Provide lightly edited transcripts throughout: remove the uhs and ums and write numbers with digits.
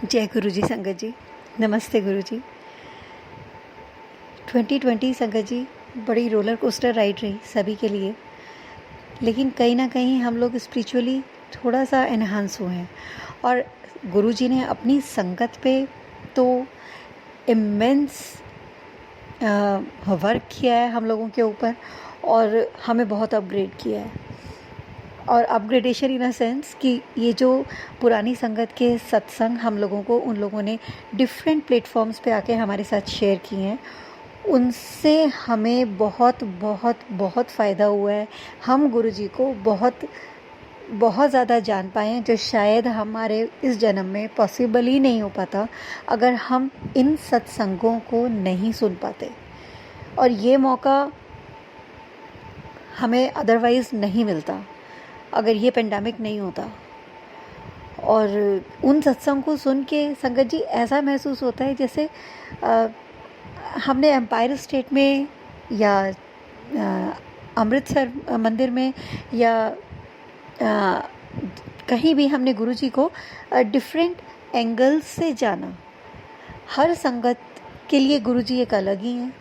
जय गुरु जी संगत जी। नमस्ते गुरु जी। 2020 संगत जी बड़ी रोलर कोस्टर राइड रही सभी के लिए, लेकिन कहीं ना कहीं हम लोग स्पिरिचुअली थोड़ा सा एनहांस हुए हैं और गुरु जी ने अपनी संगत पे तो इमेंस वर्क किया है हम लोगों के ऊपर और हमें बहुत अपग्रेड किया है। और अपग्रेडेशन इन अ सेंस कि ये जो पुरानी संगत के सत्संग हम लोगों को उन लोगों ने डिफरेंट प्लेटफॉर्म्स पे आके हमारे साथ शेयर किए हैं, उनसे हमें बहुत बहुत बहुत फ़ायदा हुआ है। हम गुरु जी को बहुत बहुत ज़्यादा जान पाए हैं, जो शायद हमारे इस जन्म में पॉसिबल ही नहीं हो पाता अगर हम इन सत्संगों को नहीं सुन पाते। और ये मौका हमें अदरवाइज़ नहीं मिलता अगर ये पेंडेमिक नहीं होता। और उन सत्संग को सुन के संगत जी ऐसा महसूस होता है जैसे हमने एम्पायर स्टेट में या अमृतसर मंदिर में या कहीं भी हमने गुरु जी को डिफरेंट एंगल्स से जाना। हर संगत के लिए गुरु जी एक अलग ही हैं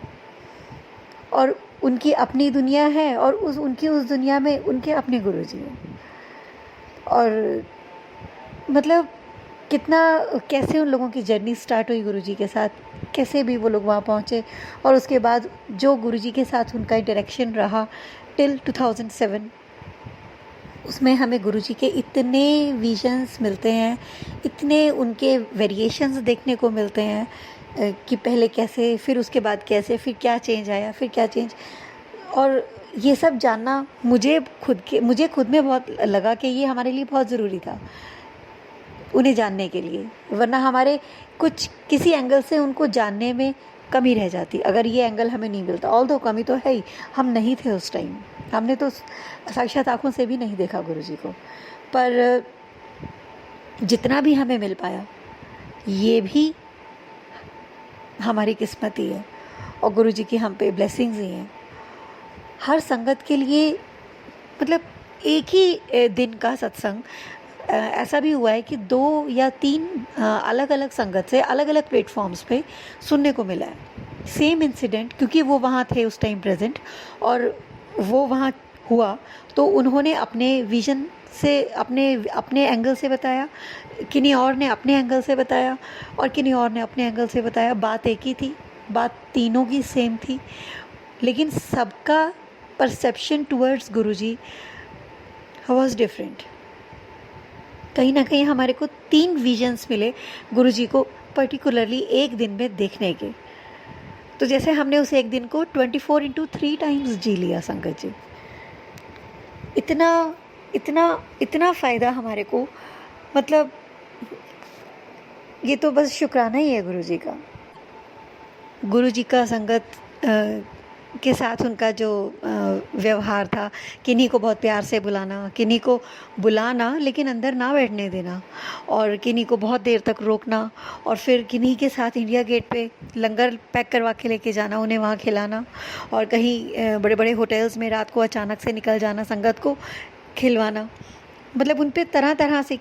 और उनकी अपनी दुनिया है और उनकी उस दुनिया में उनके अपने गुरु जी हैं। और मतलब कितना कैसे उन लोगों की जर्नी स्टार्ट हुई गुरु जी के साथ, कैसे भी वो लोग वहाँ पहुँचे और उसके बाद जो गुरु जी के साथ उनका इंटरेक्शन रहा टिल 2007, उसमें हमें गुरु जी के इतने विजन्स मिलते हैं, इतने उनके वेरिएशंस देखने को मिलते हैं कि पहले कैसे, फिर उसके बाद कैसे, फिर क्या चेंज आया, फिर क्या चेंज। और ये सब जानना मुझे खुद में बहुत लगा कि ये हमारे लिए बहुत ज़रूरी था उन्हें जानने के लिए, वरना हमारे किसी एंगल से उनको जानने में कमी रह जाती अगर ये एंगल हमें नहीं मिलता। ऑल्दो कमी तो है ही, हम नहीं थे उस टाइम, हमने तो साक्षात आँखों से भी नहीं देखा गुरु जी को, पर जितना भी हमें मिल पाया ये भी हमारी किस्मत ही है और गुरु जी की हम पे ब्लेसिंग्स ही हैं। हर संगत के लिए मतलब एक ही दिन का सत्संग ऐसा भी हुआ है कि 2 या 3 अलग अलग संगत से अलग अलग प्लेटफॉर्म्स पे सुनने को मिला है सेम इंसिडेंट, क्योंकि वो वहाँ थे उस टाइम प्रेजेंट और वो वहाँ हुआ तो उन्होंने अपने विजन से अपने एंगल से बताया, किन्हीं और ने अपने एंगल से बताया और किन्हीं और ने अपने एंगल से बताया। बात एक ही थी, बात तीनों की सेम थी, लेकिन सबका perception towards Guruji was different. कहीं ना कहीं हमारे को 3 विजन्स मिले गुरुजी को पर्टिकुलरली एक दिन में देखने के। तो जैसे हमने उस एक दिन को 24/3 टाइम्स जी लिया संगत जी। इतना इतना इतना फ़ायदा हमारे को, मतलब ये तो बस शुक्राना ही है गुरुजी का। गुरुजी का संगत के साथ उनका जो व्यवहार था, किन्हीं को बहुत प्यार से बुलाना, किन्हीं को बुलाना लेकिन अंदर ना बैठने देना और किन्हीं को बहुत देर तक रोकना और फिर किन्हीं के साथ इंडिया गेट पे लंगर पैक करवा के लेके जाना, उन्हें वहाँ खिलाना और कहीं बड़े बड़े होटल्स में रात को अचानक से निकल जाना, संगत को खिलवाना। मतलब उन पे तरह तरह से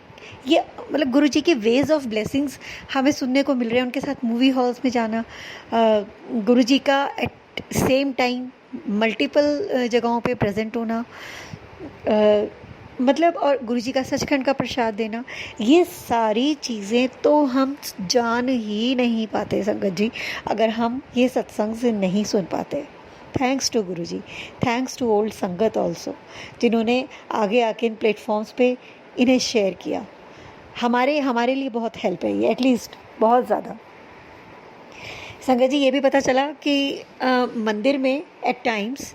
ये मतलब गुरु जी के वेज ऑफ ब्लेसिंग्स हमें सुनने को मिल रहे हैं। उनके साथ मूवी हॉल्स में जाना, गुरु जी का एट सेम टाइम मल्टीपल जगहों पे प्रेजेंट होना, मतलब और गुरु जी का सचखंड का प्रसाद देना, ये सारी चीज़ें तो हम जान ही नहीं पाते संगत जी अगर हम ये सत्संग से नहीं सुन पाते। Thanks to Guru ji, thanks to old संगत ऑल्सो, जिन्होंने आगे आके इन प्लेटफॉर्म्स पे इन्हें शेयर किया। हमारे लिए बहुत हेल्प है ये, एटलीस्ट बहुत ज़्यादा। संगत जी ये भी पता चला कि मंदिर में एट टाइम्स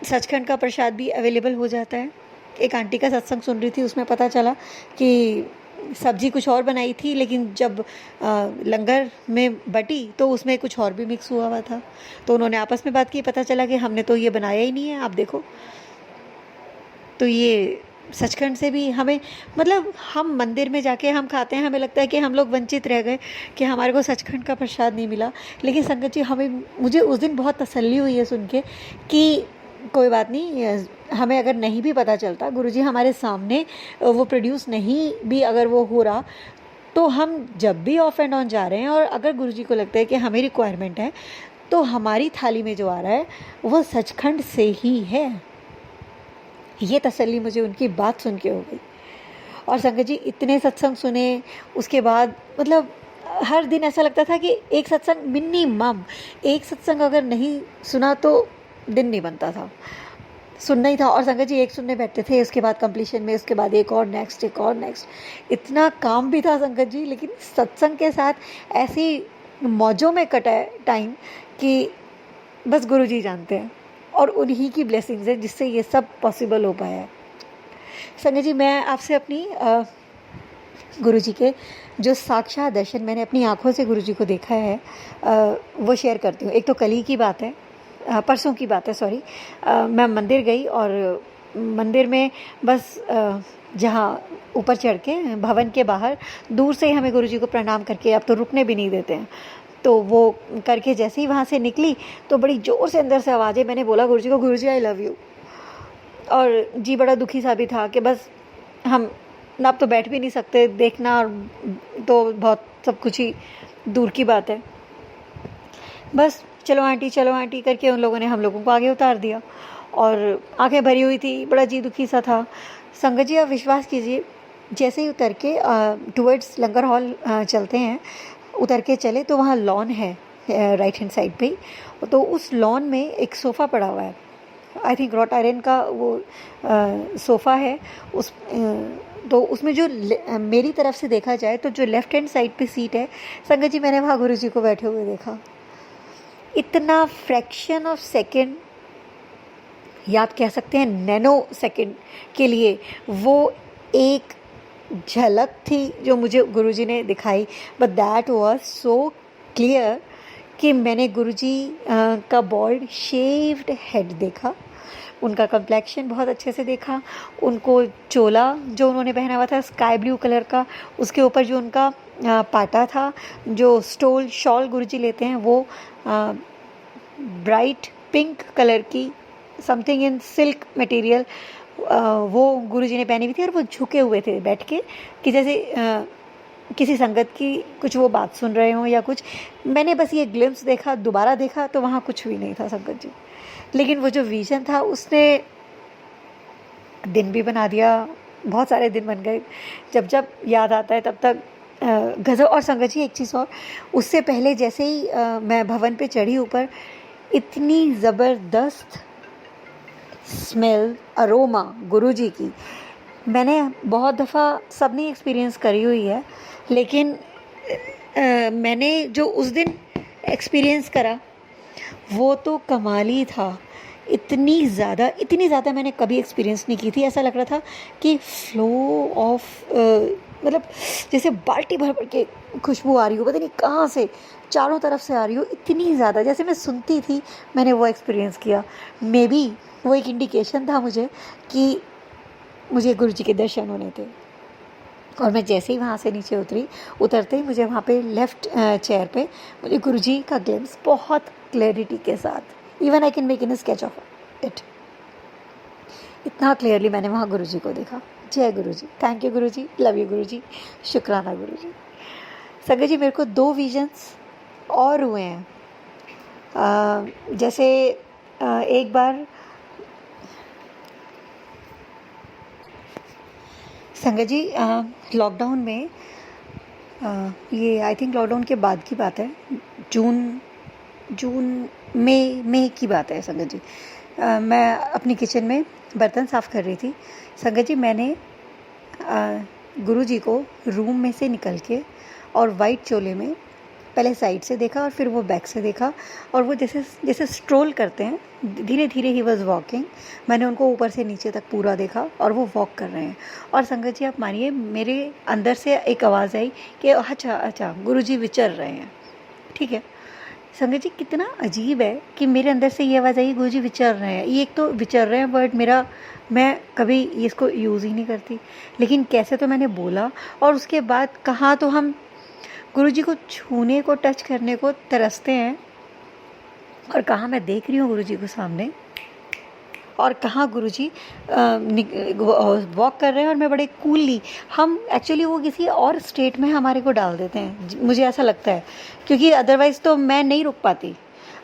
सचखंड का प्रसाद भी अवेलेबल हो जाता है। एक आंटी का सत्संग सुन रही थी, उसमें पता चला कि सब्जी कुछ और बनाई थी लेकिन जब लंगर में बटी तो उसमें कुछ और भी मिक्स हुआ था। तो उन्होंने आपस में बात की, पता चला कि हमने तो ये बनाया ही नहीं है, आप देखो। तो ये सचखंड से भी हमें, मतलब हम मंदिर में जाके हम खाते हैं, हमें लगता है कि हम लोग वंचित रह गए कि हमारे को सचखंड का प्रसाद नहीं मिला। लेकिन संगत जी मुझे उस दिन बहुत तसल्ली हुई है सुन के कि कोई बात नहीं, हमें अगर नहीं भी पता चलता, गुरुजी हमारे सामने वो प्रोड्यूस नहीं भी अगर वो हो रहा, तो हम जब भी ऑफ एंड ऑन जा रहे हैं और अगर गुरुजी को लगता है कि हमें रिक्वायरमेंट है, तो हमारी थाली में जो आ रहा है वो सचखंड से ही है। ये तसल्ली मुझे उनकी बात सुन के हो गई। और संगत जी इतने सत्संग सुने उसके बाद, मतलब हर दिन ऐसा लगता था कि एक सत्संग मिनिमम, एक सत्संग अगर नहीं सुना तो दिन नहीं बनता था, सुनना ही था। और संगत जी एक सुनने बैठते थे, उसके बाद कंप्लीशन में, उसके बाद एक और नेक्स्ट, एक और नेक्स्ट। इतना काम भी था संगत जी, लेकिन सत्संग के साथ ऐसी मौजों में कटा टाइम कि बस गुरु जी जानते हैं, और उन्हीं की ब्लेसिंग्स है जिससे ये सब पॉसिबल हो पाया है। संगत जी मैं आपसे अपनी गुरु जी के जो साक्षात दर्शन मैंने अपनी आँखों से गुरु जी को देखा है वो शेयर करती हूँ। एक तो कल ही की बात है, परसों की बात है, सॉरी। मैं मंदिर गई और मंदिर में बस जहाँ ऊपर चढ़ के भवन के बाहर दूर से ही हमें गुरु जी को प्रणाम करके, अब तो रुकने भी नहीं देते हैं, तो वो करके जैसे ही वहाँ से निकली तो बड़ी ज़ोर से अंदर से आवाज़ें, मैंने बोला गुरु जी को, गुरु जी आई लव यू। और जी बड़ा दुखी सा भी था कि बस हम ना अब तो बैठ भी नहीं सकते, देखना और तो बहुत सब कुछ ही दूर की बात है। बस चलो आंटी करके उन लोगों ने हम लोगों को आगे उतार दिया और आंखें भरी हुई थी, बड़ा जी दुखी सा था। संगत जी आप विश्वास कीजिए, जैसे ही उतर के टुवर्ड्स लंगर हॉल चलते हैं, उतर के चले तो वहाँ लॉन है राइट हैंड साइड पे ही, तो उस लॉन में एक सोफ़ा पड़ा हुआ है, आई थिंक रॉट आयरन का वो सोफ़ा है। उस तो उसमें जो मेरी तरफ से देखा जाए तो जो लेफ़्ट हैंड साइड पे सीट है, संगत जी मैंने वहाँ गुरु जी को बैठे हुए देखा। इतना फ्रैक्शन ऑफ सेकेंड, या आप कह सकते हैं नैनो सेकेंड के लिए वो एक झलक थी जो मुझे गुरुजी ने दिखाई, but that was so clear कि मैंने गुरुजी का बॉल्ड शेव्ड हेड देखा, उनका कम्प्लेक्शन बहुत अच्छे से देखा, उनको चोला जो उन्होंने पहना हुआ था स्काई ब्लू कलर का, उसके ऊपर जो उनका पाटा था, जो स्टोल शॉल गुरुजी लेते हैं वो ब्राइट पिंक कलर की समथिंग इन सिल्क मटेरियल वो गुरुजी ने पहनी हुई थी, और वो झुके हुए थे बैठ के कि जैसे किसी संगत की कुछ वो बात सुन रहे हों या कुछ। मैंने बस ये ग्लिम्स देखा, दोबारा देखा तो वहाँ कुछ भी नहीं था संगत जी, लेकिन वो जो विजन था उसने दिन भी बना दिया, बहुत सारे दिन बन गए। जब जब याद आता है तब तक गज़ब। और संगत जी एक चीज़ और, उससे पहले जैसे ही मैं भवन पे चढ़ी ऊपर, इतनी ज़बरदस्त स्मेल, अरोमा गुरुजी की मैंने बहुत दफ़ा सबने एक्सपीरियंस करी हुई है, लेकिन मैंने जो उस दिन एक्सपीरियंस करा वो तो कमाली था। इतनी ज़्यादा मैंने कभी एक्सपीरियंस नहीं की थी। ऐसा लग रहा था कि फ्लो ऑफ मतलब जैसे बाल्टी भर भर के खुशबू आ रही हो, पता नहीं कहाँ से, चारों तरफ से आ रही हो, इतनी ज़्यादा जैसे मैं सुनती थी, मैंने वो एक्सपीरियंस किया। मे बी वो एक इंडिकेशन था मुझे कि मुझे गुरुजी के दर्शन होने थे। और मैं जैसे ही वहाँ से नीचे उतरते ही मुझे वहाँ पे लेफ़्ट चेयर पे मुझे गुरुजी का ग्लिम्स बहुत क्लैरिटी के साथ, even I can make in sketch of it, इतना क्लियरली मैंने वहाँ गुरुजी को देखा। जय Guruji, thank you Guruji, love you Guruji, शुक्राना गुरुजी। संगत जी मेरे को 2 विजन्स और हुए हैं। जैसे एक बार संगत जी लॉकडाउन में, ये आई थिंक लॉकडाउन के बाद की बात है, जून मई की बात है संगत जी। मैं अपनी किचन में बर्तन साफ़ कर रही थी। संगत जी मैंने गुरुजी को रूम में से निकल के और वाइट चोले में पहले साइड से देखा और फिर वो बैक से देखा, और वो जैसे स्ट्रोल करते हैं, धीरे धीरे ही वॉज वॉकिंग। मैंने उनको ऊपर से नीचे तक पूरा देखा और वो वॉक कर रहे हैं। और संगत जी आप मानिए मेरे अंदर से एक आवाज़ आई कि अच्छा गुरुजी विचर रहे हैं। ठीक है संगत जी, कितना अजीब है कि मेरे अंदर से ये आवाज़ आई गुरुजी विचर रहे हैं। ये एक तो विचर रहे हैं वर्ड मैं कभी इसको यूज़ ही नहीं करती, लेकिन कैसे तो मैंने बोला, और उसके बाद कहाँ तो हम गुरुजी को छूने को, टच करने को तरसते हैं, और कहाँ मैं देख रही हूँ गुरुजी को सामने। और कहाँ गुरुजी वॉक कर रहे हैं और मैं बड़े कूलली, हम एक्चुअली वो किसी और स्टेट में हमारे को डाल देते हैं, मुझे ऐसा लगता है, क्योंकि अदरवाइज़ तो मैं नहीं रुक पाती।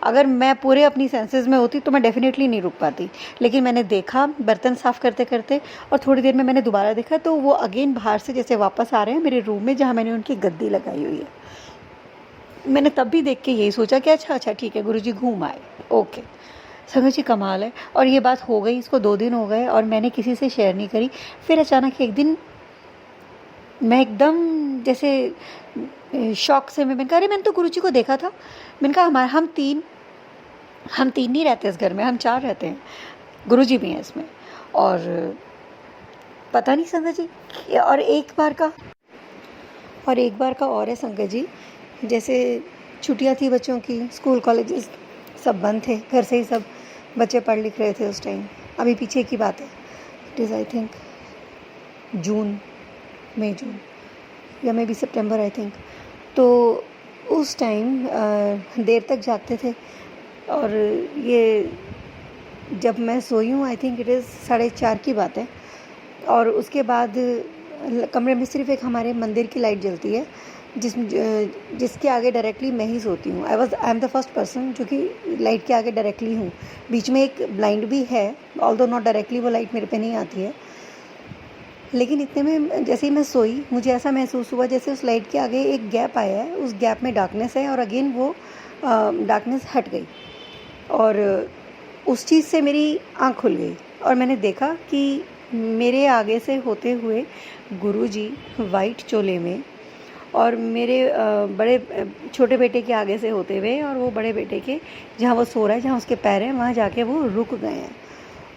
अगर मैं पूरे अपनी सेंसेस में होती तो मैं डेफिनेटली नहीं रुक पाती। लेकिन मैंने देखा बर्तन साफ़ करते करते, और थोड़ी देर में मैंने दोबारा देखा तो वो अगेन बाहर से जैसे वापस आ रहे हैं मेरे रूम में जहाँ मैंने उनकी गद्दी लगाई हुई है। मैंने तब भी देख के यही सोचा कि अच्छा ठीक है, गुरुजी घूम आए, ओके। संगत जी कमाल है। और ये बात हो गई, इसको 2 दिन हो गए और मैंने किसी से शेयर नहीं करी। फिर अचानक एक दिन मैं एकदम जैसे शॉक से मैंने कहा, अरे मैंने तो गुरुजी को देखा था। मैंने कहा हम तीन नहीं रहते इस घर में, हम 4 रहते हैं, गुरुजी भी हैं इसमें। और पता नहीं संगत जी, और एक बार का और है संगत जी, जैसे छुट्टियां थी बच्चों की, स्कूल कॉलेजेस सब बंद थे, घर से ही सब बच्चे पढ़ लिख रहे थे उस टाइम। अभी पीछे की बात है, इट इज़ आई थिंक मई जून या may be September I think. तो उस टाइम देर तक जागते थे, और ये जब मैं सोई हूँ आई थिंक इट इज़ 4:30 की बात है। और उसके बाद कमरे में सिर्फ एक हमारे मंदिर की लाइट जलती है, जिसके आगे डायरेक्टली मैं ही सोती हूँ। I am the first person जो कि लाइट के आगे डायरेक्टली हूँ। बीच में एक ब्लाइंड भी है, ऑल्दो नॉट डायरेक्टली वो लाइट मेरे पे नहीं आती है। लेकिन इतने में जैसे ही मैं सोई, मुझे ऐसा महसूस हुआ जैसे उस लाइट के आगे एक गैप आया है, उस गैप में डार्कनेस है, और अगेन वो डार्कनेस हट गई, और उस चीज़ से मेरी आँख खुल गई और मैंने देखा कि मेरे आगे से होते हुए गुरुजी वाइट चोले में, और मेरे बड़े छोटे बेटे के आगे से होते हुए, और वो बड़े बेटे के जहाँ वो सो रहा है, जहाँ उसके पैर हैं, वहाँ जाके वो रुक गए हैं।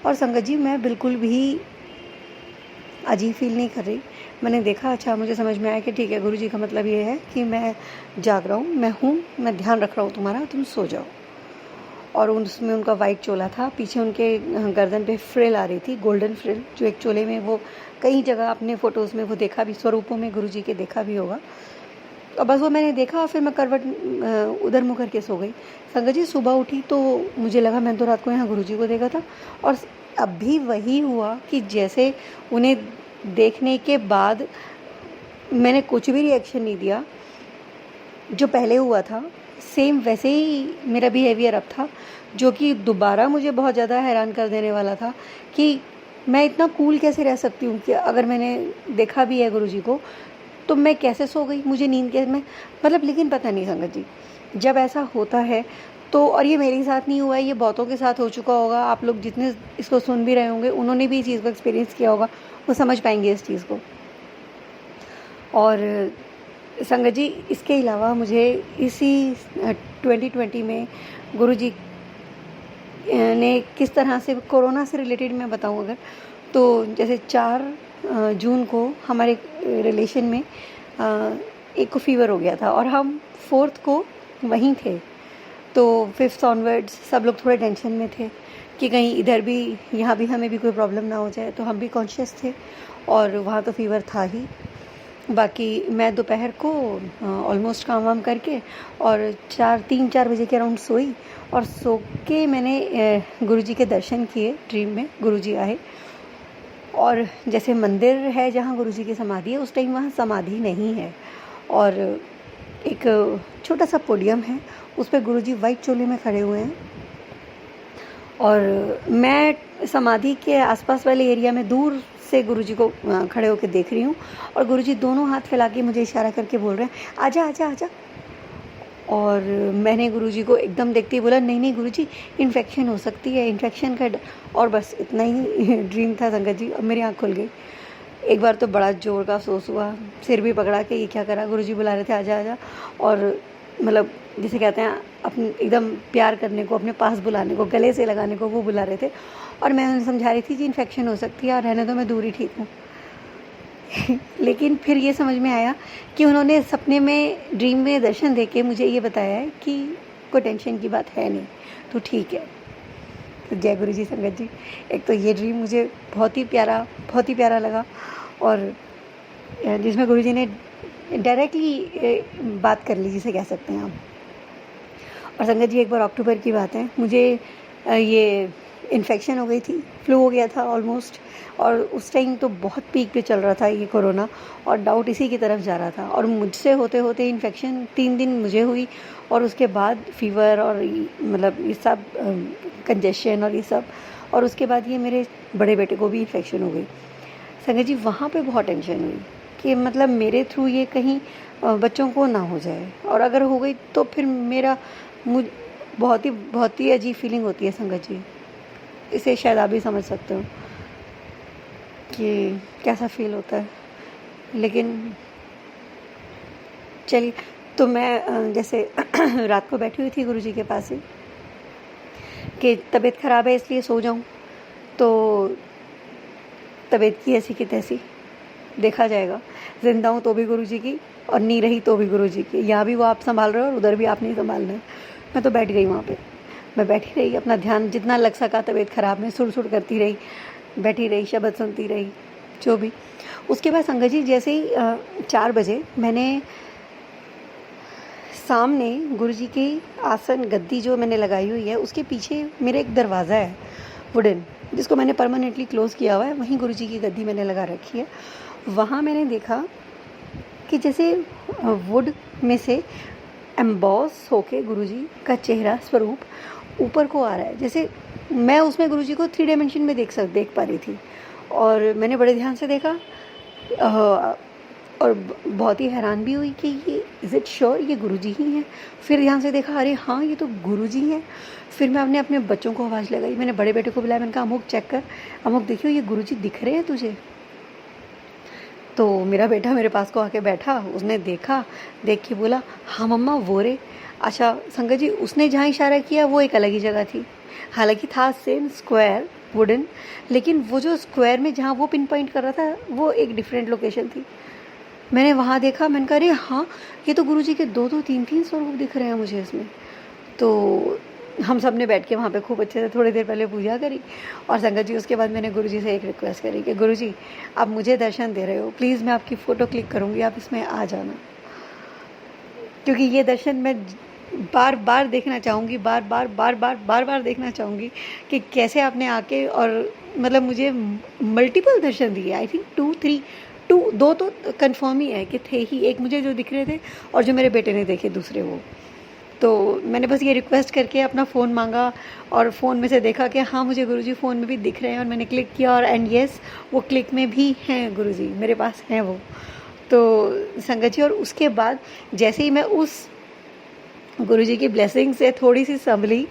और संगत जी मैं बिल्कुल भी अजीब फील नहीं कर रही। मैंने देखा, अच्छा मुझे समझ में आया कि ठीक है, गुरुजी का मतलब ये है कि मैं जाग रहा हूँ, मैं ध्यान रख रहा हूँ तुम्हारा, तुम सो जाओ। और उसमें उनका वाइट चोला था, पीछे उनके गर्दन पे फ्रिल आ रही थी, गोल्डन फ्रिल, जो एक चोले में वो कई जगह अपने फ़ोटोज़ में वो देखा भी, स्वरूपों में गुरुजी के देखा भी होगा। और बस वो मैंने देखा, और फिर मैं करवट उधर मुँह करके सो गई। संगत जी सुबह उठी तो मुझे लगा मैंने तो रात को यहाँ गुरुजी को देखा था, और अब भी वही हुआ कि जैसे उन्हें देखने के बाद मैंने कुछ भी रिएक्शन नहीं दिया, जो पहले हुआ था सेम वैसे ही मेरा बिहेवियर अब था, जो कि दोबारा मुझे बहुत ज़्यादा हैरान कर देने वाला था कि मैं इतना कूल कैसे रह सकती हूँ कि अगर मैंने देखा भी है गुरुजी को तो मैं कैसे सो गई, मुझे नींद कैसे मैं मतलब। लेकिन पता नहीं संगत जी, जब ऐसा होता है तो, और ये मेरे साथ नहीं हुआ है, ये बहुतों के साथ हो चुका होगा। आप लोग जितने इसको सुन भी रहे होंगे, उन्होंने भी इस चीज़ को एक्सपीरियंस किया होगा, वो समझ पाएंगे इस चीज़ को। और संगत जी इसके अलावा मुझे इसी 2020 में गुरुजी ने किस तरह से कोरोना से रिलेटेड मैं बताऊं अगर, तो जैसे 4 जून को हमारे रिलेशन में एक को फीवर हो गया था, और हम 4th को वहीं थे। तो 5th ऑनवर्ड्स सब लोग थोड़े टेंशन में थे कि कहीं इधर भी यहाँ भी हमें भी कोई प्रॉब्लम ना हो जाए, तो हम भी कॉन्शियस थे, और वहाँ तो फीवर था ही। बाकी मैं दोपहर को ऑलमोस्ट काम वाम करके और 3-4 बजे के अराउंड सोई, और सो के मैंने गुरुजी के दर्शन किए। ड्रीम में गुरुजी आए, और जैसे मंदिर है जहाँ गुरुजी की समाधि है, उस टाइम वहाँ समाधि नहीं है, और एक छोटा सा पोडियम है, उस पर गुरुजी वाइट चोले में खड़े हुए हैं, और मैं समाधि के आसपास वाले एरिया में दूर से गुरुजी को खड़े होकर देख रही हूँ, और गुरुजी दोनों हाथ फैला के मुझे इशारा करके बोल रहे हैं आजा आजा आजा। और मैंने गुरुजी को एकदम देखते ही बोला नहीं गुरुजी, इन्फेक्शन हो सकती है, इन्फेक्शन का और बस इतना ही ड्रीम था संगत जी। और मेरी आँख खुल गई। एक बार तो बड़ा जोर का अफसोस हुआ, सिर भी पकड़ा के ये क्या करा, गुरुजी बुला रहे थे आजा आजा, और मतलब जिसे कहते हैं अपने एकदम प्यार करने को, अपने पास बुलाने को, गले से लगाने को वो बुला रहे थे, और मैं उन्हें समझा रही थी कि इन्फेक्शन हो सकती है और रहने दो, मैं दूर ही ठीक हूँ। लेकिन फिर ये समझ में आया कि उन्होंने सपने में, ड्रीम में दर्शन देके मुझे ये बताया है कि कोई टेंशन की बात है नहीं, तो ठीक है। तो जय गुरु जी संगत जी। एक तो ये ड्रीम मुझे बहुत ही प्यारा लगा, और जिसमें गुरु जी ने डायरेक्टली बात कर ली, जिसे कह सकते हैं आप। और संगत जी एक बार अक्टूबर की बात है, मुझे ये इन्फेक्शन हो गई थी, फ्लू हो गया था ऑलमोस्ट, और उस टाइम तो बहुत पीक पे चल रहा था ये कोरोना, और डाउट इसी की तरफ जा रहा था। और मुझसे होते होते इन्फेक्शन 3 दिन मुझे हुई, और उसके बाद फीवर और मतलब ये सब कंजेशन और ये सब, और उसके बाद ये मेरे बड़े बेटे को भी इन्फेक्शन हो गई। संगत जी वहाँ पे बहुत टेंशन हुई कि मतलब मेरे थ्रू ये कहीं बच्चों को ना हो जाए, और अगर हो गई तो फिर मेरा बहुत ही अजीब फीलिंग होती है संगत जी। इसे शायद आप भी समझ सकते हो कि कैसा फील होता है। लेकिन चलिए, तो मैं जैसे रात को बैठी हुई थी गुरुजी के पास ही कि तबीयत ख़राब है इसलिए सो जाऊं, तो तबीयत की ऐसी की तैसी, देखा जाएगा। जिंदा हूँ तो भी गुरुजी की, और नहीं रही तो भी गुरुजी की। यहाँ भी वो आप संभाल रहे हो और उधर भी आप नहीं संभालना है। मैं तो बैठ गई वहाँ पे, मैं बैठी रही, अपना ध्यान जितना लग सका तबीयत ख़राब में सुर सुर करती रही, बैठी रही, शब्द सुनती रही, जो भी। उसके बाद संगत जी जैसे ही 4 बजे मैंने सामने गुरुजी की आसन गद्दी जो मैंने लगाई हुई है उसके पीछे मेरे एक दरवाज़ा है वुडन, जिसको मैंने परमानेंटली क्लोज़ किया हुआ है। वहीं गुरुजी की गद्दी मैंने लगा रखी है। वहाँ मैंने देखा कि जैसे वुड में से एम्बॉस होके गुरुजी का चेहरा स्वरूप ऊपर को आ रहा है, जैसे मैं उसमें गुरुजी को 3 डायमेंशन में देख पा रही थी। और मैंने बड़े ध्यान से देखा, और बहुत ही हैरान भी हुई कि ये इज़ इट श्योर ये गुरुजी ही हैं। फिर ध्यान से देखा, अरे हाँ ये तो गुरुजी हैं। फिर मैं अपने बच्चों को आवाज़ लगाई, मैंने बड़े बेटे को बुलाया, मैंने कहा अमुक चेक कर, अमुक देखियो ये गुरुजी दिख रहे हैं तुझे। तो मेरा बेटा मेरे पास को आके बैठा, उसने देखा, देख के बोला हाँ मम्मा वो रे। अच्छा संगत जी, उसने जहाँ इशारा किया वो एक अलग ही जगह थी, हालांकि था सेम स्क्वायर वुडन, लेकिन वो जो स्क्वायर में जहाँ वो पिन पॉइंट कर रहा था वो एक डिफरेंट लोकेशन थी। मैंने वहाँ देखा, मैंने कहा अरे हाँ ये तो गुरुजी के 2-2 3-3 स्वरूप दिख रहे हैं मुझे इसमें। तो हम सब ने बैठ के वहाँ पे खूब अच्छे से थोड़ी देर पहले पूजा करी। और संगत जी उसके बाद मैंने गुरुजी से एक रिक्वेस्ट करी कि गुरुजी आप मुझे दर्शन दे रहे हो, प्लीज़ मैं आपकी फ़ोटो क्लिक करूँगी, आप इसमें आ जाना, क्योंकि ये दर्शन मैं बार बार देखना चाहूँगी, बार बार देखना चाहूँगी कि कैसे आपने आके, और मतलब मुझे मल्टीपल दर्शन दिए। आई थिंक 2 तो कंफर्म ही है कि थे ही, एक मुझे जो दिख रहे थे और जो मेरे बेटे ने देखे दूसरे वो। तो मैंने बस ये रिक्वेस्ट करके अपना फ़ोन मांगा, और फ़ोन में से देखा कि हाँ मुझे गुरुजी फ़ोन में भी दिख रहे हैं, और मैंने क्लिक किया, और एंड येस वो क्लिक में भी हैं गुरुजी, मेरे पास हैं वो। तो संगत जी, और उसके बाद जैसे ही मैं उस गुरुजी की ब्लेसिंग से थोड़ी सी संभली,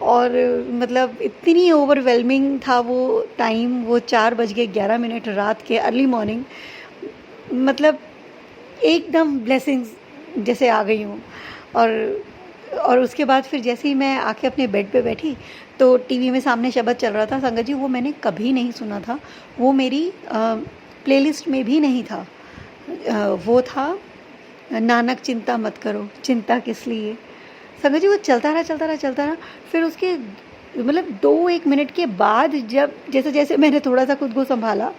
और मतलब इतनी ओवरवेलमिंग था वो टाइम, वो 4:11 रात के अर्ली मॉर्निंग, मतलब एकदम ब्लेसिंग्स जैसे आ गई हूँ। और उसके बाद फिर जैसे ही मैं आके अपने बेड पे बैठी तो टीवी में सामने शब्द चल रहा था संगत जी, वो मैंने कभी नहीं सुना था, वो मेरी प्लेलिस्ट में भी नहीं था। वो था नानक चिंता मत करो, चिंता किस लिए। संगत जी वो चलता रहा। फिर उसके मतलब 2-1 मिनट के बाद जब जैसे मैंने थोड़ा सा खुद को संभाला,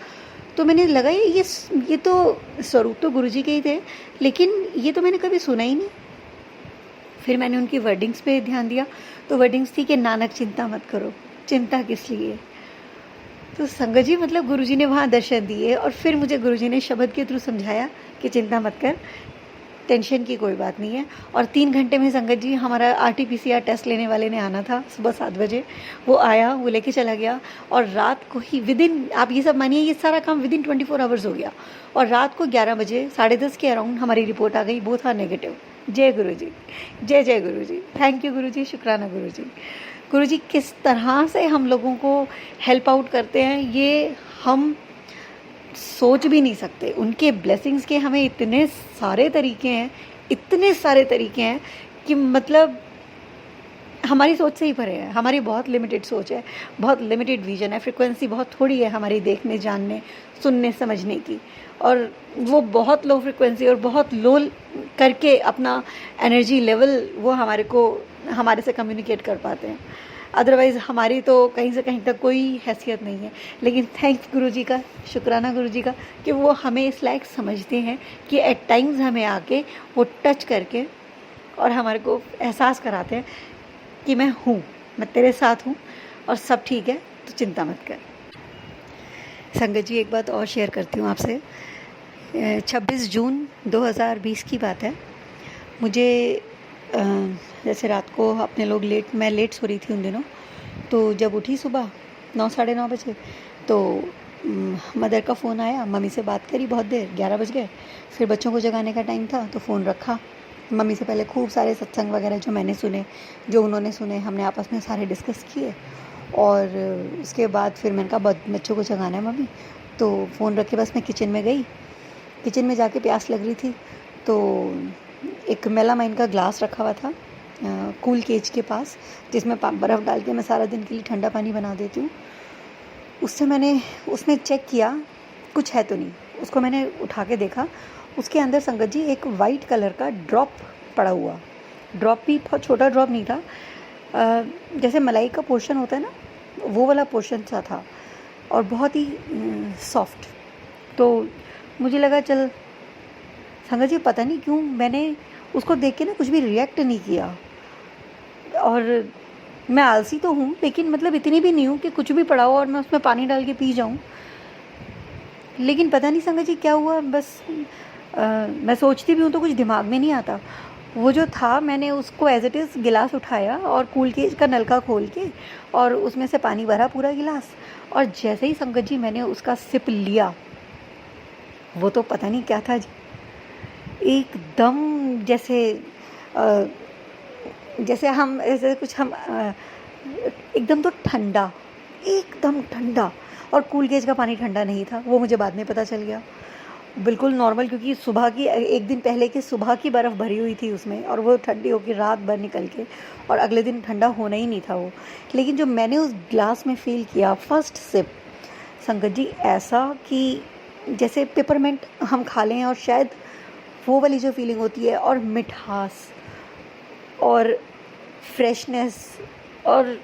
तो मैंने लगा ये तो स्वरूप तो गुरुजी के ही थे, लेकिन ये तो मैंने कभी सुना ही नहीं। फिर मैंने उनकी वर्डिंग्स पे ध्यान दिया, तो वर्डिंग्स थी कि नानक चिंता मत करो, चिंता किस लिए। तो संगत जी मतलब गुरुजी ने वहाँ दर्शन दिए, और फिर मुझे गुरुजी ने शब्द के थ्रू समझाया कि चिंता मत कर, टेंशन की कोई बात नहीं है। और 3 घंटे में संगत जी हमारा RT-PCR टेस्ट लेने वाले ने आना था सुबह 7 बजे, वो आया, वो लेके चला गया, और रात को ही आप ये सब मानिए ये सारा काम विदिन 24 आवर्स हो गया, और रात को 11 बजे 10:30 के अराउंड हमारी रिपोर्ट आ गई, वो था नेगेटिव। जय गुरुजी, जय गुरुजी, थैंक यू गुरुजी, शुक्राना गुरुजी। गुरुजी किस तरह से हम लोगों को हेल्प आउट करते हैं ये हम सोच भी नहीं सकते। उनके ब्लेसिंग्स के हमें इतने सारे तरीके हैं कि मतलब हमारी सोच से ही परे है। हमारी बहुत लिमिटेड सोच है, बहुत लिमिटेड विजन है, फ्रिक्वेंसी बहुत थोड़ी है हमारी देखने, जानने, सुनने, समझने की, और वो बहुत लो फ्रिक्वेंसी और बहुत लो करके अपना एनर्जी लेवल वो हमारे से कम्युनिकेट कर पाते हैं। अदरवाइज़ हमारी तो कहीं से कहीं तक कोई हैसियत नहीं है। लेकिन थैंक्स गुरुजी का, शुक्राना गुरुजी का कि वो हमें इस लायक समझते हैं कि एट टाइम्स हमें आके वो टच करके और हमारे को एहसास कराते हैं कि मैं तेरे साथ हूँ, और सब ठीक है, तो चिंता मत कर। संगत जी, एक बात और शेयर करती हूँ आपसे। 26 जून 2020 की बात है। मुझे जैसे रात को अपने लोग मैं लेट सो रही थी उन दिनों, तो जब उठी सुबह 9 साढ़े 9 बजे, तो मदर का फ़ोन आया। मम्मी से बात करी बहुत देर, 11 बज गए। फिर बच्चों को जगाने का टाइम था तो फ़ोन रखा। मम्मी से पहले खूब सारे सत्संग वगैरह जो मैंने सुने, जो उन्होंने सुने, हमने आपस में सारे डिस्कस किए। और उसके बाद फिर मैंने कहा बच्चों को जगाना है मम्मी, तो फ़ोन रख के बस मैं किचन में गई। किचन में जाके प्यास लग रही थी, तो एक मेलामाइन का ग्लास रखा हुआ था कूल केज के पास, जिसमें बर्फ़ डाल के मैं सारा दिन के लिए ठंडा पानी बना देती हूँ। उसमें चेक किया, कुछ है तो नहीं। उसको मैंने उठा के देखा, उसके अंदर संगत जी एक वाइट कलर का ड्रॉप पड़ा हुआ। ड्रॉप भी बहुत छोटा ड्रॉप नहीं था, जैसे मलाई का पोर्शन होता है ना, वो वाला पोर्शन सा था, और बहुत ही सॉफ्ट। तो मुझे लगा चल संगत जी, पता नहीं क्यों मैंने उसको देख के ना कुछ भी रिएक्ट नहीं किया। और मैं आलसी तो हूँ, लेकिन मतलब इतनी भी नहीं हूँ कि कुछ भी पड़ा हो और मैं उसमें पानी डाल के पी जाऊँ। लेकिन पता नहीं संगत जी क्या हुआ, बस मैं सोचती भी हूँ तो कुछ दिमाग में नहीं आता। वो जो था, मैंने उसको एज इट इज़ गिलास उठाया और कूल केज का नलका खोल के और उसमें से पानी भरा पूरा गिलास। और जैसे ही संगत जी मैंने उसका सिप लिया, वो तो पता नहीं क्या था जी, एकदम जैसे हम एकदम तो ठंडा, एकदम ठंडा। और कूल केज का पानी ठंडा नहीं था, वो मुझे बाद में पता चल गया। बिल्कुल नॉर्मल, क्योंकि सुबह की, एक दिन पहले की सुबह की बर्फ़ भरी हुई थी उसमें, और वो ठंडी होकर रात भर निकल के, और अगले दिन ठंडा होना ही नहीं था वो। लेकिन जो मैंने उस ग्लास में फ़ील किया फर्स्ट सिप, संगत जी, ऐसा कि जैसे पेपरमेंट हम खा लें, और शायद वो वाली जो फीलिंग होती है, और मिठास और फ्रेशनेस, और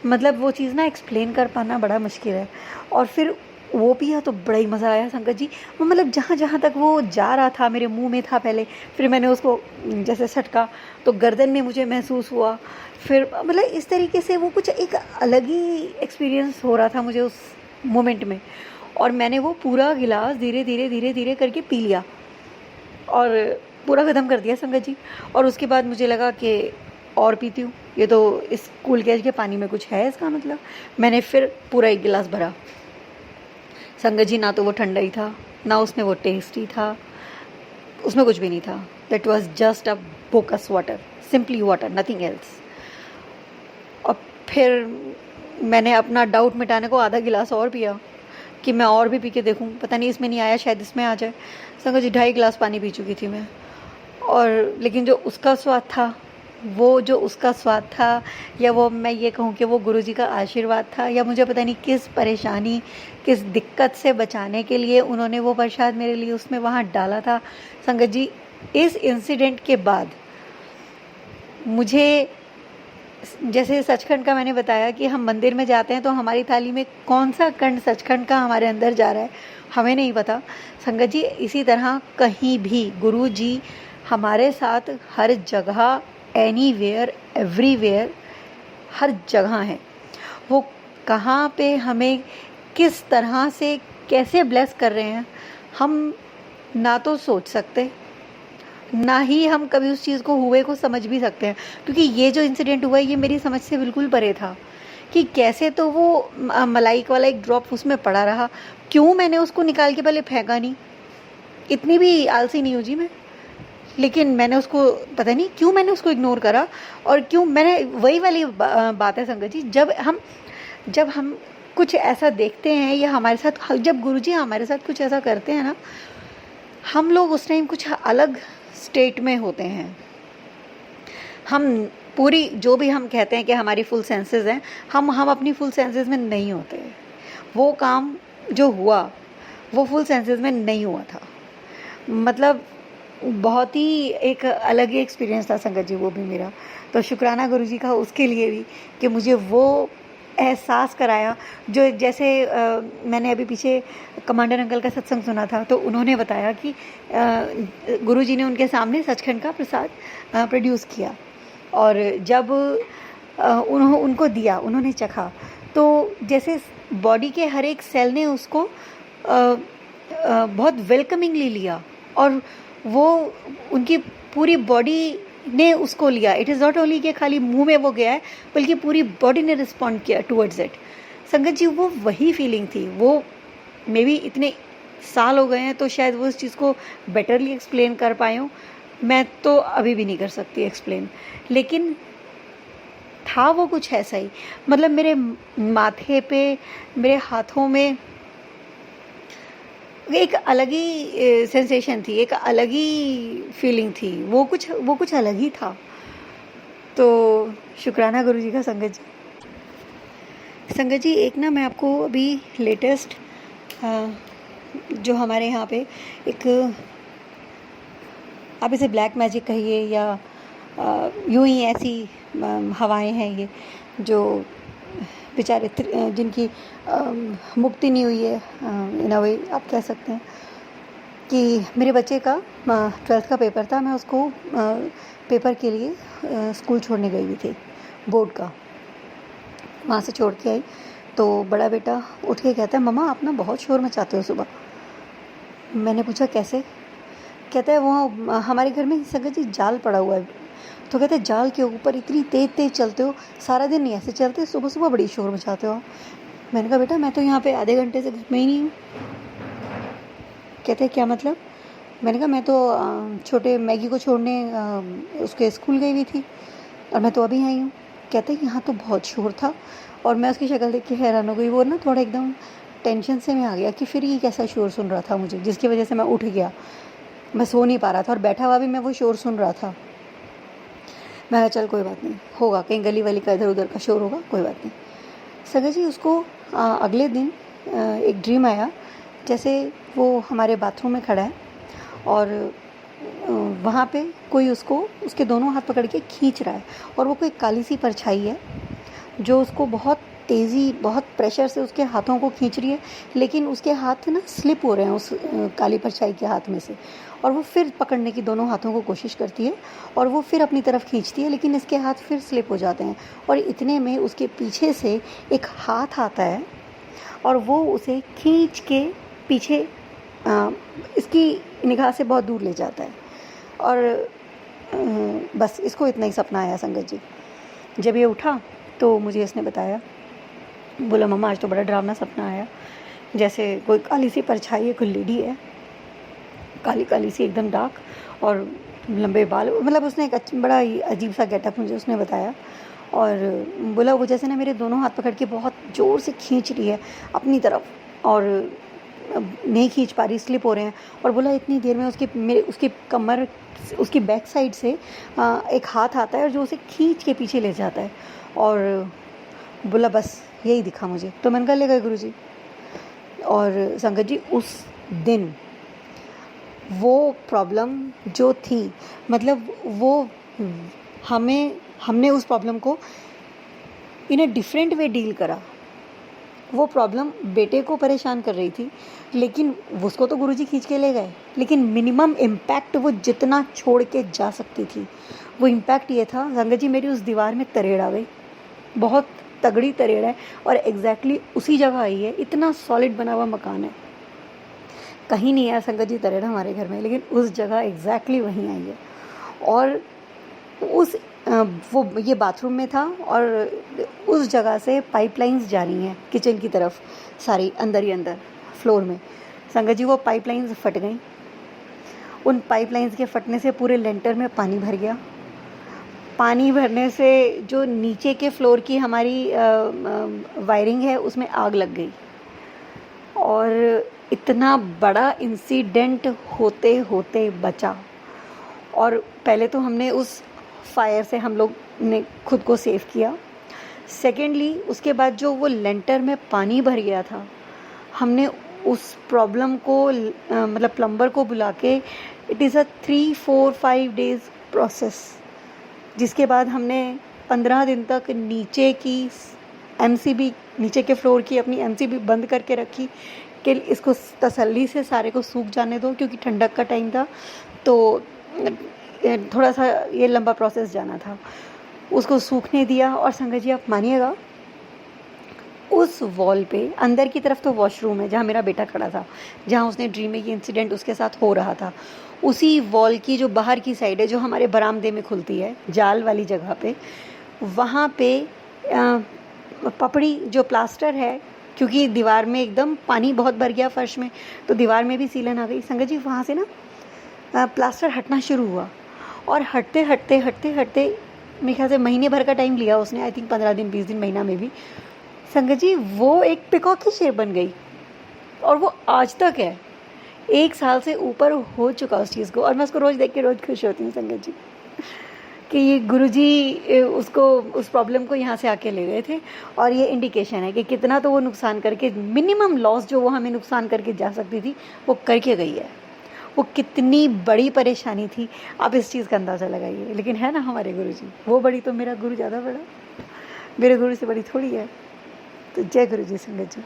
मतलब वो चीज़ ना एक्सप्लेन कर पाना बड़ा मुश्किल है। और फिर वो पिया तो बड़ा ही मज़ा आया संगत जी। वो मतलब जहाँ तक वो जा रहा था, मेरे मुंह में था पहले, फिर मैंने उसको जैसे सटका तो गर्दन में मुझे महसूस हुआ। फिर मतलब इस तरीके से वो कुछ एक अलग ही एक्सपीरियंस हो रहा था मुझे उस मोमेंट में। और मैंने वो पूरा गिलास धीरे धीरे करके पी लिया और पूरा ख़त्म कर दिया संगत जी। और उसके बाद मुझे लगा कि और पीती हूँ, ये तो इस कूल केज के पानी में कुछ है, इसका मतलब। मैंने फिर पूरा एक गिलास भरा संगत जी। ना तो वो ठंडा ही था, ना उसमें वो टेस्टी था, उसमें कुछ भी नहीं था। That was just a bogus water, simply water, nothing else. और फिर मैंने अपना डाउट मिटाने को आधा गिलास और पिया कि मैं और भी पी के देखूँ, पता नहीं इसमें नहीं आया, शायद इसमें आ जाए। संगत जी 2.5 गिलास पानी पी चुकी थी मैं। और लेकिन जो उसका स्वाद था, या वो मैं ये कहूँ कि वो गुरुजी का आशीर्वाद था, या मुझे पता नहीं किस परेशानी, किस दिक्कत से बचाने के लिए उन्होंने वो प्रसाद मेरे लिए उसमें वहाँ डाला था। संगत जी, इस इंसिडेंट के बाद मुझे, जैसे सचखंड का मैंने बताया कि हम मंदिर में जाते हैं तो हमारी थाली में कौन सा कण सचखंड का हमारे अंदर जा रहा है हमें नहीं पता। संगत जी, इसी तरह कहीं भी गुरुजी हमारे साथ हर जगह, एनीवेयर, एवरीवेयर, हर जगह है। वो कहाँ पे हमें किस तरह से कैसे ब्लेस कर रहे हैं, हम ना तो सोच सकते, ना ही हम कभी उस चीज़ को हुए को समझ भी सकते हैं। क्योंकि ये जो इंसिडेंट हुआ, ये मेरी समझ से बिल्कुल परे था कि कैसे तो वो मलाई वाला एक ड्रॉप उसमें पड़ा रहा। क्यों मैंने उसको निकाल के पहले फेंका नहीं, इतनी भी आलसी नहीं हूँ जी मैं। लेकिन मैंने उसको, पता नहीं क्यों मैंने उसको इग्नोर करा। और क्यों मैंने, वही वाली बात है संगत जी, जब हम कुछ ऐसा देखते हैं, या हमारे साथ, जब गुरुजी हमारे साथ कुछ ऐसा करते हैं ना, हम लोग उस टाइम कुछ अलग स्टेट में होते हैं। हम पूरी, जो भी हम कहते हैं कि हमारी फुल सेंसेस हैं, हम अपनी फुल सेंसेस में नहीं होते। वो काम जो हुआ वो फुल सेंसेस में नहीं हुआ था। मतलब बहुत ही एक अलग ही एक्सपीरियंस था संगत जी वो भी मेरा। तो शुक्राना गुरुजी का उसके लिए भी कि मुझे वो एहसास कराया। जो जैसे मैंने अभी पीछे कमांडर अंकल का सत्संग सुना था, तो उन्होंने बताया कि गुरुजी ने उनके सामने सचखंड का प्रसाद प्रोड्यूस किया। और जब उनको दिया, उन्होंने चखा, तो जैसे बॉडी के हर एक सेल ने उसको बहुत वेलकमिंगली लिया, और वो उनकी पूरी बॉडी ने उसको लिया। इट इज़ नॉट ओनली कि खाली मुंह में वो गया है, बल्कि पूरी बॉडी ने रिस्पॉन्ड किया टूवर्ड्स इट। संगत जी, वो वही फीलिंग थी। वो मे बी इतने साल हो गए हैं तो शायद वो उस चीज़ को बेटरली एक्सप्लेन कर पाए हूँ, मैं तो अभी भी नहीं कर सकती एक्सप्लेन, लेकिन था वो कुछ ऐसा ही। मतलब मेरे माथे पे, मेरे हाथों में एक अलग ही सेंसेशन थी, एक अलग ही फीलिंग थी, वो कुछ अलग ही था। तो शुक्राना गुरु जी का। संगत जी, एक ना मैं आपको अभी लेटेस्ट जो हमारे यहाँ पे एक, आप इसे ब्लैक मैजिक कहिए या यूं ही ऐसी हवाएं हैं ये, जो बेचारे जिनकी मुक्ति नहीं हुई है, इन अ वे आप कह सकते हैं, कि मेरे बच्चे का 12th का पेपर था। मैं उसको पेपर के लिए स्कूल छोड़ने गई हुई थी, बोर्ड का। वहाँ से छोड़ के आई तो बड़ा बेटा उठ के कहता है, मम्मा आप ना बहुत शोर मचाते हो सुबह। मैंने पूछा कैसे? कहता है वहाँ हमारे घर में संगत जी जाल पड़ा हुआ है। तो कहते हैं जाल के ऊपर इतनी तेज चलते हो, सारा दिन नहीं ऐसे चलते, सुबह सुबह बड़ी शोर मचाते हो। मैंने कहा बेटा मैं तो यहाँ पे आधे घंटे से घर में ही नहीं हूँ। कहते हैं क्या मतलब? मैंने कहा मैं तो छोटे मैगी को छोड़ने उसके स्कूल गई हुई थी और मैं तो अभी आई हूँ। कहते हैं यहाँ तो बहुत शोर था, और मैं उसकी शक्ल देख के हैरान हो गई। वो ना थोड़ा एकदम टेंशन से मैं आ गया कि फिर ये कैसा शोर सुन रहा था मुझे, जिसकी वजह से मैं उठ गया। मैं सो नहीं पा रहा था और बैठा हुआ भी मैं वो शोर सुन रहा था। मैं कहा चल कोई बात नहीं, होगा कहीं गली वली का इधर उधर का शोर होगा, कोई बात नहीं। संगत जी, उसको अगले दिन एक ड्रीम आया, जैसे वो हमारे बाथरूम में खड़ा है और वहाँ पे कोई उसको उसके दोनों हाथ पकड़ के खींच रहा है, और वो कोई काली सी परछाई है जो उसको बहुत तेज़ी, बहुत प्रेशर से उसके हाथों को खींच रही है, लेकिन उसके हाथ ना स्लिप हो रहे हैं उस काली परछाई के हाथ में से, और वो फिर पकड़ने की दोनों हाथों को कोशिश करती है और वो फिर अपनी तरफ खींचती है, लेकिन इसके हाथ फिर स्लिप हो जाते हैं। और इतने में उसके पीछे से एक हाथ आता है और वो उसे खींच के पीछे इसकी निगाह से बहुत दूर ले जाता है। और बस इसको इतना ही सपना आया संगत जी। जब ये उठा तो मुझे इसने बताया, बोला मम्मा आज तो बड़ा डरावना सपना आया, जैसे कोई काली सी परछाई है, कोई लेडी है, काली काली सी एकदम डार्क और लंबे बाल। मतलब उसने एक बड़ा ही अजीब सा गेटअप मुझे उसने बताया, और बोला वो जैसे ना मेरे दोनों हाथ पकड़ के बहुत ज़ोर से खींच रही है अपनी तरफ, और नहीं खींच पा रही, स्लिप हो रहे हैं। और बोला इतनी देर में उसकी कमर, उसकी बैक साइड से एक हाथ आता है और जो उसे खींच के पीछे ले जाता है। और बोला बस यही दिखा मुझे। तो मैंने कहा ले गए गुरु जी। और संगत जी, उस दिन वो प्रॉब्लम जो थी, मतलब वो हमने उस प्रॉब्लम को इन ए डिफरेंट वे डील करा। वो प्रॉब्लम बेटे को परेशान कर रही थी, लेकिन उसको तो गुरुजी खींच के ले गए, लेकिन मिनिमम इम्पैक्ट वो जितना छोड़ के जा सकती थी, वो इम्पैक्ट ये था संगत जी, मेरी उस दीवार में तरेड़ आ गई, बहुत तगड़ी तरेड़ है, और एग्जैक्टली उसी जगह आई है। इतना सॉलिड बना हुआ मकान है, कहीं नहीं है संगत जी तरेड़ हमारे घर में, लेकिन उस जगह एग्जैक्टली वहीं आई है। और वो ये बाथरूम में था, और उस जगह से पाइपलाइंस जा रही हैं किचन की तरफ, सारी अंदर ही अंदर फ्लोर में। संगत जी, वो पाइपलाइंस फट गई। उन पाइपलाइंस के फटने से पूरे लेंटर में पानी भर गया। पानी भरने से जो नीचे के फ्लोर की हमारी वायरिंग है उसमें आग लग गई, और इतना बड़ा इंसिडेंट होते होते बचा। और पहले तो हमने उस फायर से हम लोग ने खुद को सेव किया। सेकेंडली, उसके बाद जो वो लेंटर में पानी भर गया था, हमने उस प्रॉब्लम को मतलब प्लम्बर को बुला के, it is a 3-4-5 days process, जिसके बाद हमने 15 दिन तक नीचे की MCB, नीचे के फ्लोर की अपनी MCB बंद करके रखी कि इसको तसल्ली से सारे को सूख जाने दो, क्योंकि ठंडक का टाइम था तो थोड़ा सा ये लंबा प्रोसेस जाना था। उसको सूखने दिया। और संगत जी आप मानिएगा, उस वॉल पे अंदर की तरफ तो वॉशरूम है जहाँ मेरा बेटा खड़ा था, जहाँ उसने ड्रीम में ये इंसिडेंट उसके साथ हो रहा था। उसी वॉल की जो बाहर की साइड है, जो हमारे बरामदे में खुलती है, जाल वाली जगह पे, वहाँ पे पपड़ी जो प्लास्टर है, क्योंकि दीवार में एकदम पानी बहुत भर गया फर्श में, तो दीवार में भी सीलन आ गई। संगत जी वहाँ से ना प्लास्टर हटना शुरू हुआ, और हटते हटते हटते हटते मेरे ख्याल से महीने भर का टाइम लिया उसने, आई थिंक 15 दिन 20 दिन, महीना में भी। संगत जी वो एक पिकॉक की शेप बन गई, और वो आज तक है। 1 साल से ऊपर हो चुका उस चीज़ को, और मैं उसको रोज़ देख के रोज़ खुश होती हूँ संगत जी, कि ये गुरुजी उसको, उस प्रॉब्लम को यहाँ से आके ले गए थे। और ये इंडिकेशन है कि कितना तो वो नुकसान करके, मिनिमम लॉस जो वो हमें नुकसान करके जा सकती थी वो करके गई है। वो कितनी बड़ी परेशानी थी, आप इस चीज़ का अंदाज़ा लगाइए। लेकिन है ना हमारे गुरुजी, वो बड़ी तो मेरा गुरु ज़्यादा बड़ा, मेरे गुरु से बड़ी थोड़ी है। तो जय गुरुजी संगत जी।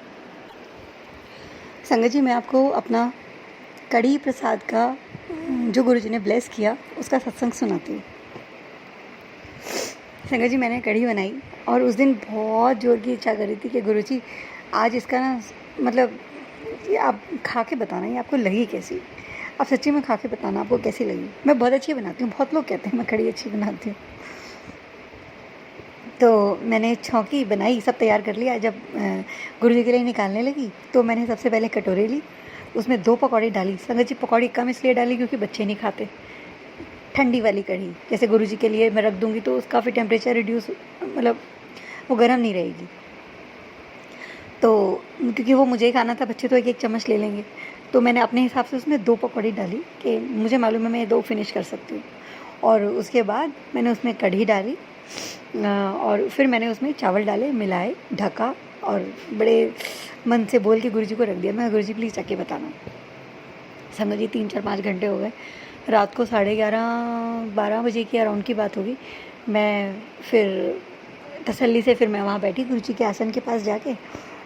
संगत जी मैं आपको अपना कड़ी प्रसाद का जो गुरुजी ने ब्लेस किया उसका सत्संग सुनाती हूँ। संगत जी मैंने कढ़ी बनाई, और उस दिन बहुत जोर की इच्छा कर रही थी कि गुरुजी आज इसका ना, मतलब ये आप खा के बताना ये आपको लगी कैसी, आप सच्ची में खा के बताना आपको कैसी लगी। मैं बहुत अच्छी बनाती हूँ, बहुत लोग कहते हैं मैं कढ़ी अच्छी बनाती हूँ। तो मैंने छौंकी बनाई, सब तैयार कर लिया। जब गुरुजी के लिए निकालने लगी तो मैंने सबसे पहले कटोरी ली, उसमें 2 पकौड़ी डाली। संगत जी पकौड़ी कम इसलिए डाली क्योंकि बच्चे नहीं खाते। ठंडी वाली कढ़ी, जैसे गुरुजी के लिए मैं रख दूंगी तो उसका फिर टेम्परेचर रिड्यूस, मतलब वो गर्म नहीं रहेगी। तो क्योंकि वो मुझे ही खाना था, बच्चे तो 1-1 चम्मच ले लेंगे, तो मैंने अपने हिसाब से उसमें 2 पकौड़ी डाली कि मुझे मालूम है मैं ये 2 फिनिश कर सकती हूँ। और उसके बाद मैंने उसमें कढ़ी डाली, और फिर मैंने उसमें चावल डाले, मिलाए, ढका, और बड़े मन से बोल के गुरुजी को रख दिया। मैं गुरुजी प्लीज़ जाके बताना। समझ लीजिए 3-4-5 घंटे हो गए। रात को 11:30-12 बजे की अराउंड की बात होगी। मैं फिर तसल्ली से फिर मैं वहाँ बैठी गुरुजी के आसन के पास जाके,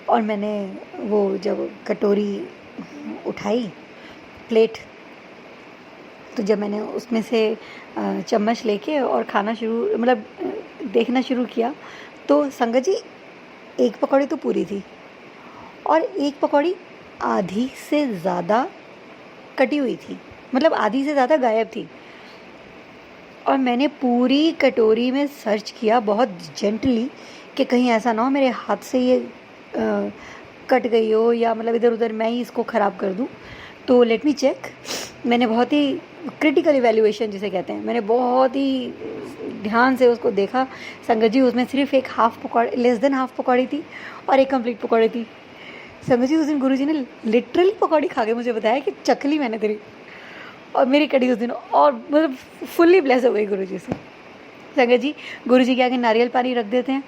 और मैंने वो जब कटोरी उठाई, प्लेट, तो जब मैंने उसमें से चम्मच लेके और खाना शुरू, मतलब देखना शुरू किया, तो संगत जी 1 पकौड़ी तो पूरी थी, और 1 पकौड़ी आधी से ज़्यादा कटी हुई थी, मतलब आधी से ज़्यादा गायब थी। और मैंने पूरी कटोरी में सर्च किया बहुत जेंटली कि कहीं ऐसा ना हो मेरे हाथ से ये कट गई हो, या मतलब इधर उधर मैं ही इसको ख़राब कर दूँ। तो लेट मी चेक। मैंने बहुत ही क्रिटिकल इवैल्यूएशन जिसे कहते हैं, मैंने बहुत ही ध्यान से उसको देखा। संगत जी उसमें सिर्फ एक हाफ पकौड़ी, लेस देन हाफ पकौड़ी थी, और एक कंप्लीट पकौड़ी थी। संगत जी उस दिन गुरुजी ने लिटरली पकौड़ी खा के मुझे बताया कि चख ली मैंने तेरी, और मेरी कड़ी उस दिन और मतलब फुल्ली ब्लेस हो गई गुरुजी से। संगत जी गुरुजी के आगे नारियल पानी रख देते हैं,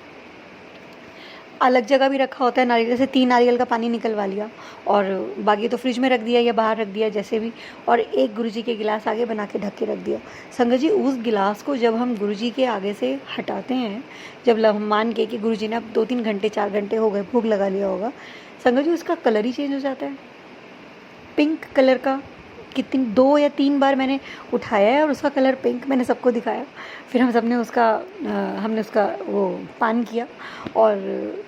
अलग जगह भी रखा होता है नारियल, जैसे 3 नारियल का पानी निकलवा लिया, और बाकी तो फ्रिज में रख दिया या बाहर रख दिया जैसे भी, और एक गुरुजी के गिलास आगे बना के ढक के रख दिया। संगत जी उस गिलास को जब हम गुरुजी के आगे से हटाते हैं, जब मान के कि गुरुजी ने अब 2-3 घंटे 4 घंटे हो गए भूख लगा लिया होगा, संगत जी उसका कलर ही चेंज हो जाता है, पिंक कलर का। कितनी 2 या 3 बार मैंने उठाया है और उसका कलर पिंक, मैंने सबको दिखाया। फिर हम सब ने हमने उसका वो पान किया। और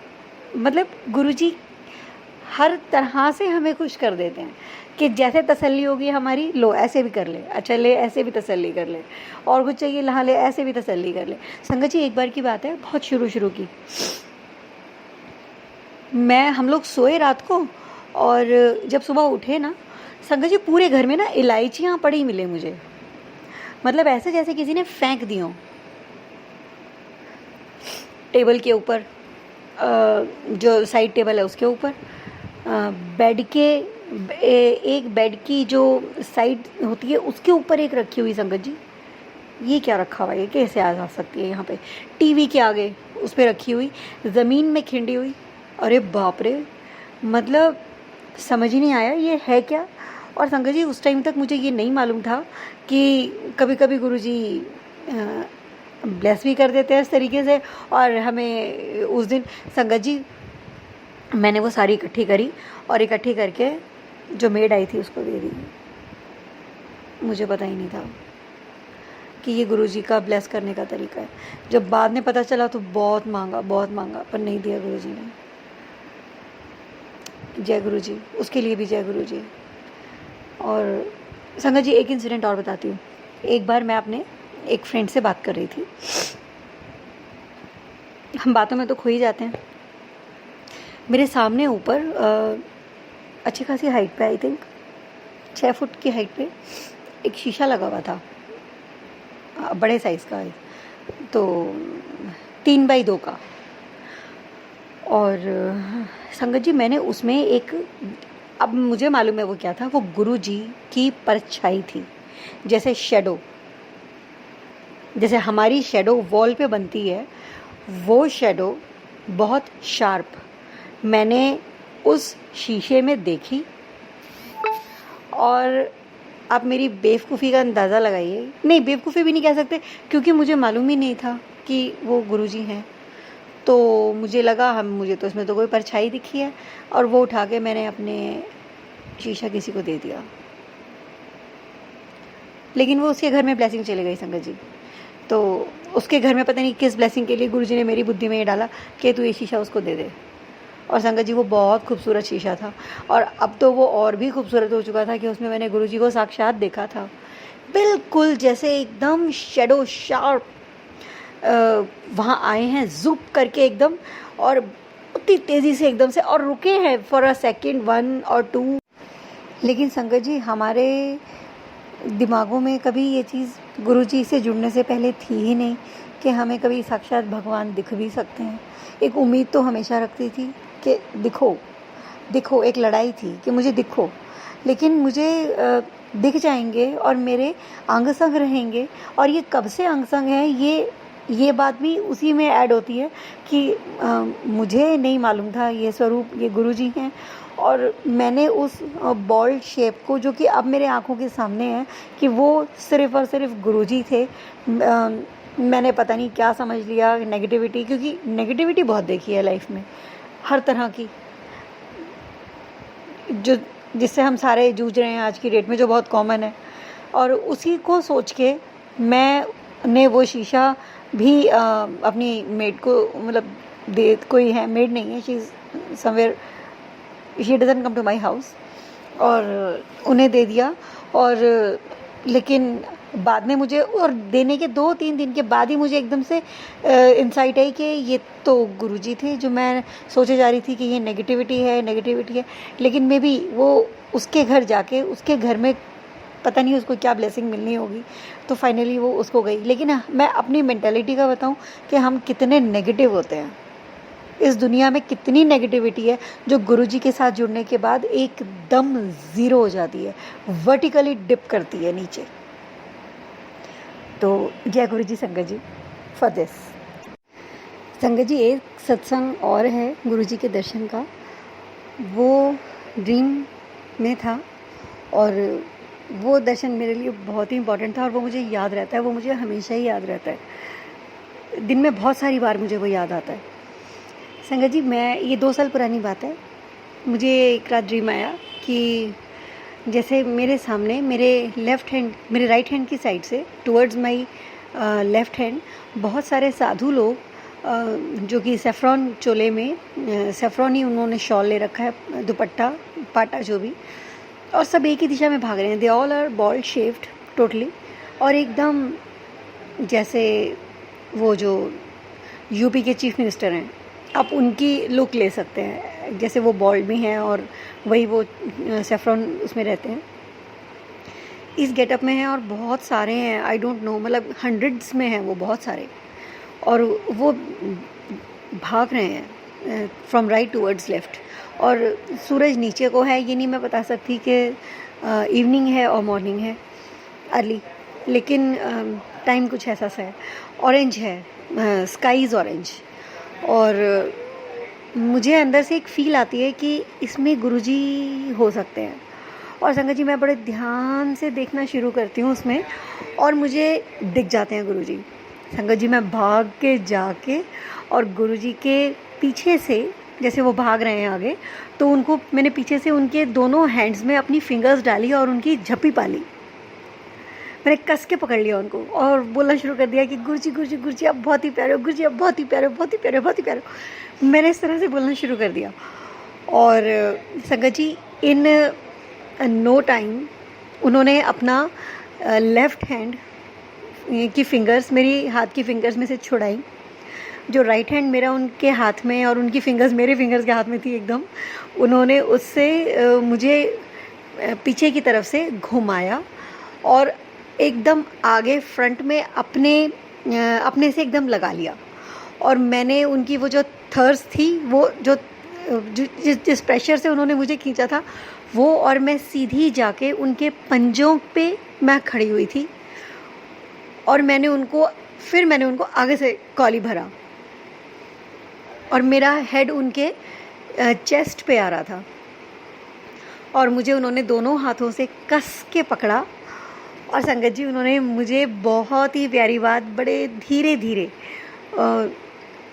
मतलब गुरुजी हर तरह से हमें खुश कर देते हैं कि जैसे तसल्ली होगी हमारी, लो ऐसे भी कर ले, अच्छा ले ऐसे भी तसल्ली कर ले, और कुछ चाहिए लहा ले ऐसे भी तसल्ली कर ले। संगत जी एक बार की बात है, बहुत शुरू की, हम लोग सोए रात को, और जब सुबह उठे ना संगत जी पूरे घर में ना इलायचियाँ पड़ी मिले मुझे, मतलब ऐसे जैसे किसी ने फेंक दी हो टेबल के ऊपर, जो साइड टेबल है उसके ऊपर, बेड के एक बेड की जो साइड होती है उसके ऊपर एक रखी हुई। संगत जी ये क्या रखा हुआ है, ये कैसे आ सकती है यहाँ पे, टीवी के आगे उस पर रखी हुई, ज़मीन में खिंडी हुई। अरे बाप रे, मतलब समझ ही नहीं आया ये है क्या। और संगत जी उस टाइम तक मुझे ये नहीं मालूम था कि कभी कभी गुरुजी ब्लेस भी कर देते हैं इस तरीके से। और हमें उस दिन संगत जी मैंने वो सारी इकट्ठी करी, और इकट्ठी करके जो मेड आई थी उसको दे दी, मुझे पता ही नहीं था। कि ये गुरुजी का ब्लेस करने का तरीका है। जब बाद में पता चला तो बहुत मांगा पर नहीं दिया गुरुजी ने। जय गुरुजी, उसके लिए भी जय गुरुजी। और संगत जी एक इंसिडेंट और बताती हूँ। एक बार मैं अपने एक फ्रेंड से बात कर रही थी, हम बातों में तो खो ही जाते हैं। मेरे सामने ऊपर अच्छी खासी हाइट पे, आई थिंक 6 फुट की हाइट पे एक शीशा लगा हुआ था, बड़े साइज़ का, तो 3x2 का। और संगत जी मैंने उसमें एक, अब मुझे मालूम है वो क्या था, वो गुरु जी की परछाई थी, जैसे शैडो, जैसे हमारी शैडो वॉल पे बनती है, वो शैडो बहुत शार्प मैंने उस शीशे में देखी। और आप मेरी बेवकूफ़ी का अंदाज़ा लगाइए, नहीं बेवकूफ़ी भी नहीं कह सकते, क्योंकि मुझे मालूम ही नहीं था कि वो गुरुजी हैं। तो मुझे लगा मुझे तो इसमें तो कोई परछाई दिखी है, और वो उठा के मैंने अपने शीशा किसी को दे दिया। लेकिन वो उसके घर में ब्लेसिंग चली गई संगत जी। तो उसके घर में पता नहीं किस ब्लेसिंग के लिए गुरुजी ने मेरी बुद्धि में ये डाला कि तू ये शीशा उसको दे दे। और संगत जी वो बहुत खूबसूरत शीशा था, और अब तो वो और भी खूबसूरत हो चुका था कि उसमें मैंने गुरुजी को साक्षात देखा था, बिल्कुल जैसे एकदम शैडो शार्प वहाँ आए हैं ज़ूप करके एकदम, और उतनी तेज़ी से एकदम से, और रुके हैं फॉर अ सेकेंड 1 और 2। लेकिन संगत जी हमारे दिमागों में कभी ये चीज़ गुरुजी से जुड़ने से पहले थी ही नहीं कि हमें कभी साक्षात भगवान दिख भी सकते हैं। एक उम्मीद तो हमेशा रखती थी कि दिखो, एक लड़ाई थी कि मुझे दिखो, लेकिन मुझे दिख जाएंगे और मेरे अंग संग रहेंगे। और ये कब से अंग संग है, ये बात भी उसी में ऐड होती है कि मुझे नहीं मालूम था ये स्वरूप ये गुरुजी हैं, और मैंने उस बॉल्ड शेप को, जो कि अब मेरे आंखों के सामने है, कि वो सिर्फ़ और सिर्फ गुरुजी थे। मैंने पता नहीं क्या समझ लिया, नेगेटिविटी, क्योंकि नेगेटिविटी बहुत देखी है लाइफ में, हर तरह की, जो जिससे हम सारे जूझ रहे हैं आज की डेट में, जो बहुत कॉमन है। और उसी को सोच के मैंने वो शीशा भी अपनी मेड को, मतलब कोई है मेड नहीं है, she is somewhere, she doesn't come to my house, और उन्हें दे दिया। और लेकिन बाद में मुझे, और देने के 2-3 दिन के बाद ही मुझे एकदम से इंसाइट आई कि ये तो गुरुजी थे, जो मैं सोचे जा रही थी कि ये नेगेटिविटी है। लेकिन मे बी वो उसके घर जाके, उसके घर में पता नहीं उसको क्या ब्लेसिंग मिलनी होगी, तो फाइनली वो उसको गई। लेकिन मैं अपनी मेंटालिटी का बताऊं कि हम कितने नेगेटिव होते हैं, इस दुनिया में कितनी नेगेटिविटी है जो गुरुजी के साथ जुड़ने के बाद एकदम ज़ीरो हो जाती है, वर्टिकली डिप करती है नीचे। तो जय गुरुजी संगत जी फॉर दिस। संगत जी एक सत्संग और है गुरुजी के दर्शन का, वो ड्रीम में था, और वो दर्शन मेरे लिए बहुत ही इम्पोर्टेंट था, और वो मुझे याद रहता है, वो मुझे हमेशा ही याद रहता है, दिन में बहुत सारी बार मुझे वो याद आता है। संगत जी ये 2 साल पुरानी बात है, मुझे एक रात ड्रीम आया कि जैसे मेरे सामने, मेरे राइट हैंड की साइड से टुवर्ड्स माई लेफ़्ट हैंड बहुत सारे साधु लोग, जो कि सेफ्रॉन चोले में, सेफ्रॉन ही उन्होंने शॉल ले रखा है, दुपट्टा पाटा जो भी, और सब एक ही दिशा में भाग रहे हैं। They all are bald shaved totally, और एकदम जैसे वो जो यूपी के चीफ मिनिस्टर हैं, आप उनकी लुक ले सकते हैं, जैसे वो बॉल्ड भी हैं और वही वो सेफ्रॉन उसमें रहते हैं, इस गेटअप में हैं, और बहुत सारे हैं, आई डोंट नो, मतलब हंड्रेड्स में हैं वो बहुत सारे, और वो भाग रहे हैं फ्रॉम राइट टूवर्ड्स लेफ़्ट। और सूरज नीचे को है, ये नहीं मैं बता सकती कि इवनिंग है और मॉर्निंग है, अर्ली, लेकिन टाइम कुछ ऐसा सा है, ऑरेंज है, स्काईज़ ऑरेंज। और मुझे अंदर से एक फ़ील आती है कि इसमें गुरुजी हो सकते हैं। और संगत जी मैं बड़े ध्यान से देखना शुरू करती हूँ उसमें, और मुझे दिख जाते हैं गुरुजी। संगत जी मैं भाग के जाके और गुरुजी के पीछे से, जैसे वो भाग रहे हैं आगे, तो उनको मैंने पीछे से उनके दोनों हैंड्स में अपनी फिंगर्स डाली और उनकी झप्पी पाली। मैंने कस के पकड़ लिया उनको और बोलना शुरू कर दिया कि गुरुजी गुरुजी गुरुजी आप बहुत ही प्यारे हो, गुरुजी आप बहुत ही प्यारे हो, बहुत ही प्यारे हो, बहुत ही प्यारे हो। मैंने इस तरह से बोलना शुरू कर दिया। और संगत जी, इन नो टाइम उन्होंने अपना लेफ़्ट हैंड की फिंगर्स मेरी हाथ की फिंगर्स में से छुड़ाई। जो राइट हैंड मेरा उनके हाथ में और उनकी फिंगर्स मेरे फिंगर्स के हाथ में थी एकदम। उन्होंने उससे मुझे पीछे की तरफ से घुमाया और एकदम आगे फ्रंट में अपने से एकदम लगा लिया। और मैंने उनकी वो जो थर्स थी, वो जो जिस प्रेशर से उन्होंने मुझे खींचा था वो, और मैं सीधी जाके उनके पंजों पे मैं खड़ी हुई थी। और मैंने उनको आगे से कॉली भरा और मेरा हेड उनके चेस्ट पे आ रहा था और मुझे उन्होंने दोनों हाथों से कस के पकड़ा। और संगत जी, उन्होंने मुझे बहुत ही प्यारी बात बड़े धीरे धीरे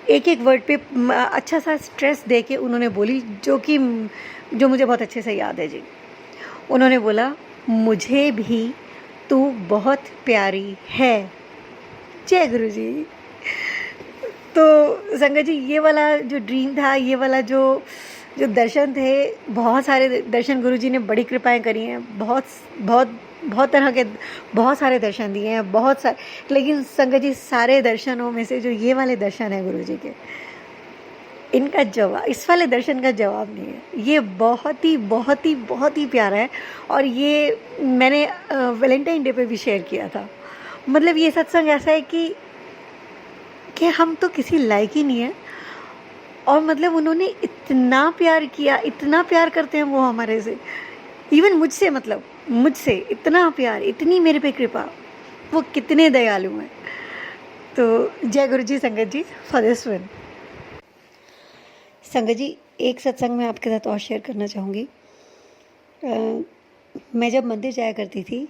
एक एक वर्ड पे अच्छा सा स्ट्रेस दे के उन्होंने बोली, जो मुझे बहुत अच्छे से याद है जी। उन्होंने बोला, मुझे भी तू बहुत प्यारी है। जय गुरु जी। तो संगत जी, ये वाला जो ड्रीम था, ये वाला जो दर्शन थे, बहुत सारे दर्शन गुरु जी ने बड़ी कृपाएं करी हैं। बहुत तरह के बहुत सारे दर्शन दिए हैं, बहुत सारे। लेकिन संगत जी, सारे दर्शनों में से जो ये वाले दर्शन हैं गुरु जी के, इनका जवाब, इस वाले दर्शन का जवाब नहीं है। ये बहुत ही बहुत ही बहुत ही प्यारा है। और ये मैंने वैलेंटाइन डे पे भी शेयर किया था। मतलब ये सत्संग ऐसा है कि हम तो किसी लायक ही नहीं है, और मतलब उन्होंने इतना प्यार किया, इतना प्यार करते हैं वो हमारे से, इवन मुझसे, मतलब मुझसे इतना प्यार, इतनी मेरे पे कृपा, वो कितने दयालु हैं। तो जय गुरु जी संगत जी फॉर दिस वन। संगत जी, एक सत्संग मैं आपके साथ और शेयर करना चाहूँगी। मैं जब मंदिर जाया करती थी,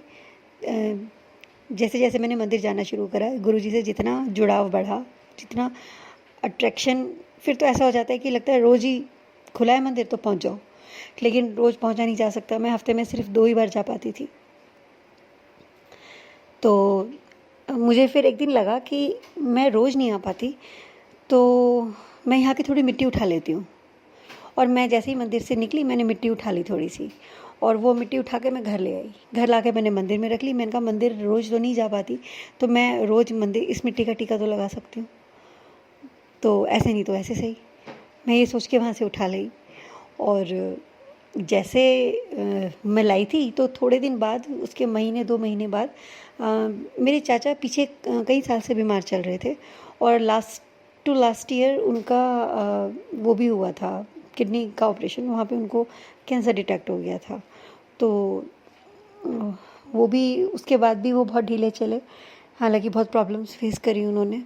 जैसे जैसे मैंने मंदिर जाना शुरू करा, गुरु जी से जितना जुड़ाव बढ़ा, जितना अट्रैक्शन, फिर तो ऐसा हो जाता है कि लगता है रोज़ ही खुला है मंदिर तो पहुंच जाओ। लेकिन रोज़ पहुंचा नहीं जा सकता। मैं हफ्ते में सिर्फ 2 ही बार जा पाती थी। तो मुझे फिर एक दिन लगा कि मैं रोज़ नहीं आ पाती, तो मैं यहाँ की थोड़ी मिट्टी उठा लेती हूँ। और मैं जैसे ही मंदिर से निकली, मैंने मिट्टी उठा ली थोड़ी सी, और वो मिट्टी उठा के मैं घर ले आई। घर ला के मैंने मंदिर में रख ली। मैंने कहा, मंदिर रोज़ तो नहीं जा पाती, तो मैं रोज़ मंदिर इस मिट्टी का टीका तो लगा सकती हूँ। तो ऐसे नहीं तो ऐसे सही, मैं ये सोच के वहाँ से उठा ली। और जैसे मैं लाई थी, तो थोड़े दिन बाद, उसके महीने 2 महीने बाद, मेरे चाचा पीछे कई साल से बीमार चल रहे थे, और लास्ट ईयर उनका वो भी हुआ था, किडनी का ऑपरेशन। वहाँ पे उनको कैंसर डिटेक्ट हो गया था। तो वो भी, उसके बाद भी वो बहुत ढीले चले, हालांकि बहुत प्रॉब्लम्स फेस करी उन्होंने।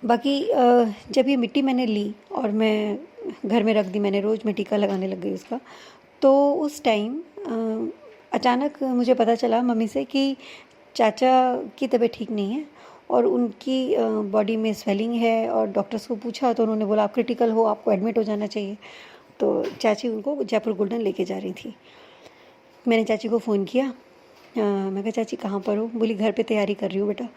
बाकी जब ये मिट्टी मैंने ली और मैं घर में रख दी, मैंने रोज़ मैं टीका लगाने लग गई उसका। तो उस टाइम अचानक मुझे पता चला मम्मी से कि चाचा की तबीयत ठीक नहीं है और उनकी बॉडी में स्वेलिंग है। और डॉक्टर्स को पूछा तो उन्होंने बोला, आप क्रिटिकल हो, आपको एडमिट हो जाना चाहिए। तो चाची उनको जयपुर गोल्डन लेके जा रही थी। मैंने चाची को फ़ोन किया। मैं कहा, चाची कहाँ पर हो? बोली, घर पे तैयारी कर रही हूँ बेटा।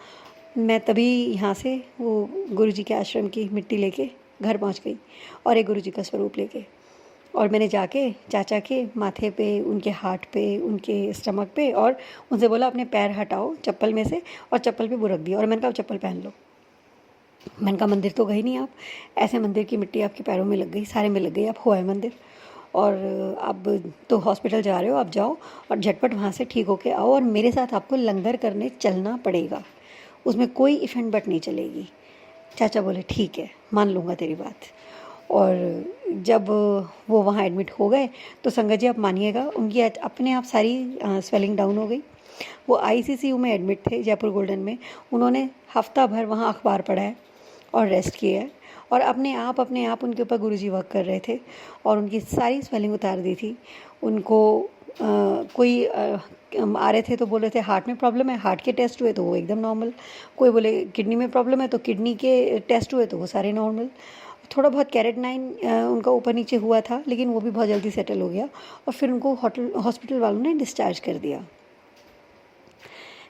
मैं तभी यहाँ से वो गुरुजी के आश्रम की मिट्टी लेके घर पहुँच गई, और एक गुरुजी का स्वरूप लेके। और मैंने जाके चाचा के माथे पे, उनके हार्ट पे, उनके स्टमक पे, और उनसे बोला, अपने पैर हटाओ चप्पल में से, और चप्पल पे वो रख दिया। और मैंने कहा, चप्पल पहन लो। मैंने कहा, मंदिर तो गई नहीं आप, ऐसे मंदिर की मिट्टी आपके पैरों में लग गई, सारे में लग गई, आप हो आए मंदिर, और अब तो हॉस्पिटल जा रहे हो, आप जाओ और झटपट वहाँ से ठीक होके आओ, और मेरे साथ आपको लंगर करने चलना पड़ेगा, उसमें कोई इफ एंड बट नहीं चलेगी। चाचा बोले, ठीक है, मान लूँगा तेरी बात। और जब वो वहाँ एडमिट हो गए, तो संगत जी आप मानिएगा, उनकी अपने आप सारी स्वेलिंग डाउन हो गई। वो आईसीसीयू में एडमिट थे जयपुर गोल्डन में। उन्होंने हफ्ता भर वहाँ अखबार पढ़ा है और रेस्ट किया है, और अपने आप उनके ऊपर गुरुजी वर्क कर रहे थे, और उनकी सारी स्वेलिंग उतार दी थी। उनको कोई आ रहे थे तो बोल रहे थे हार्ट में प्रॉब्लम है, हार्ट के टेस्ट हुए तो वो एकदम नॉर्मल। कोई बोले किडनी में प्रॉब्लम है, तो किडनी के टेस्ट हुए तो वो सारे नॉर्मल। थोड़ा बहुत कैरेटनाइन उनका ऊपर नीचे हुआ था, लेकिन वो भी बहुत जल्दी सेटल हो गया, और फिर उनको हॉस्पिटल वालों ने डिस्चार्ज कर दिया।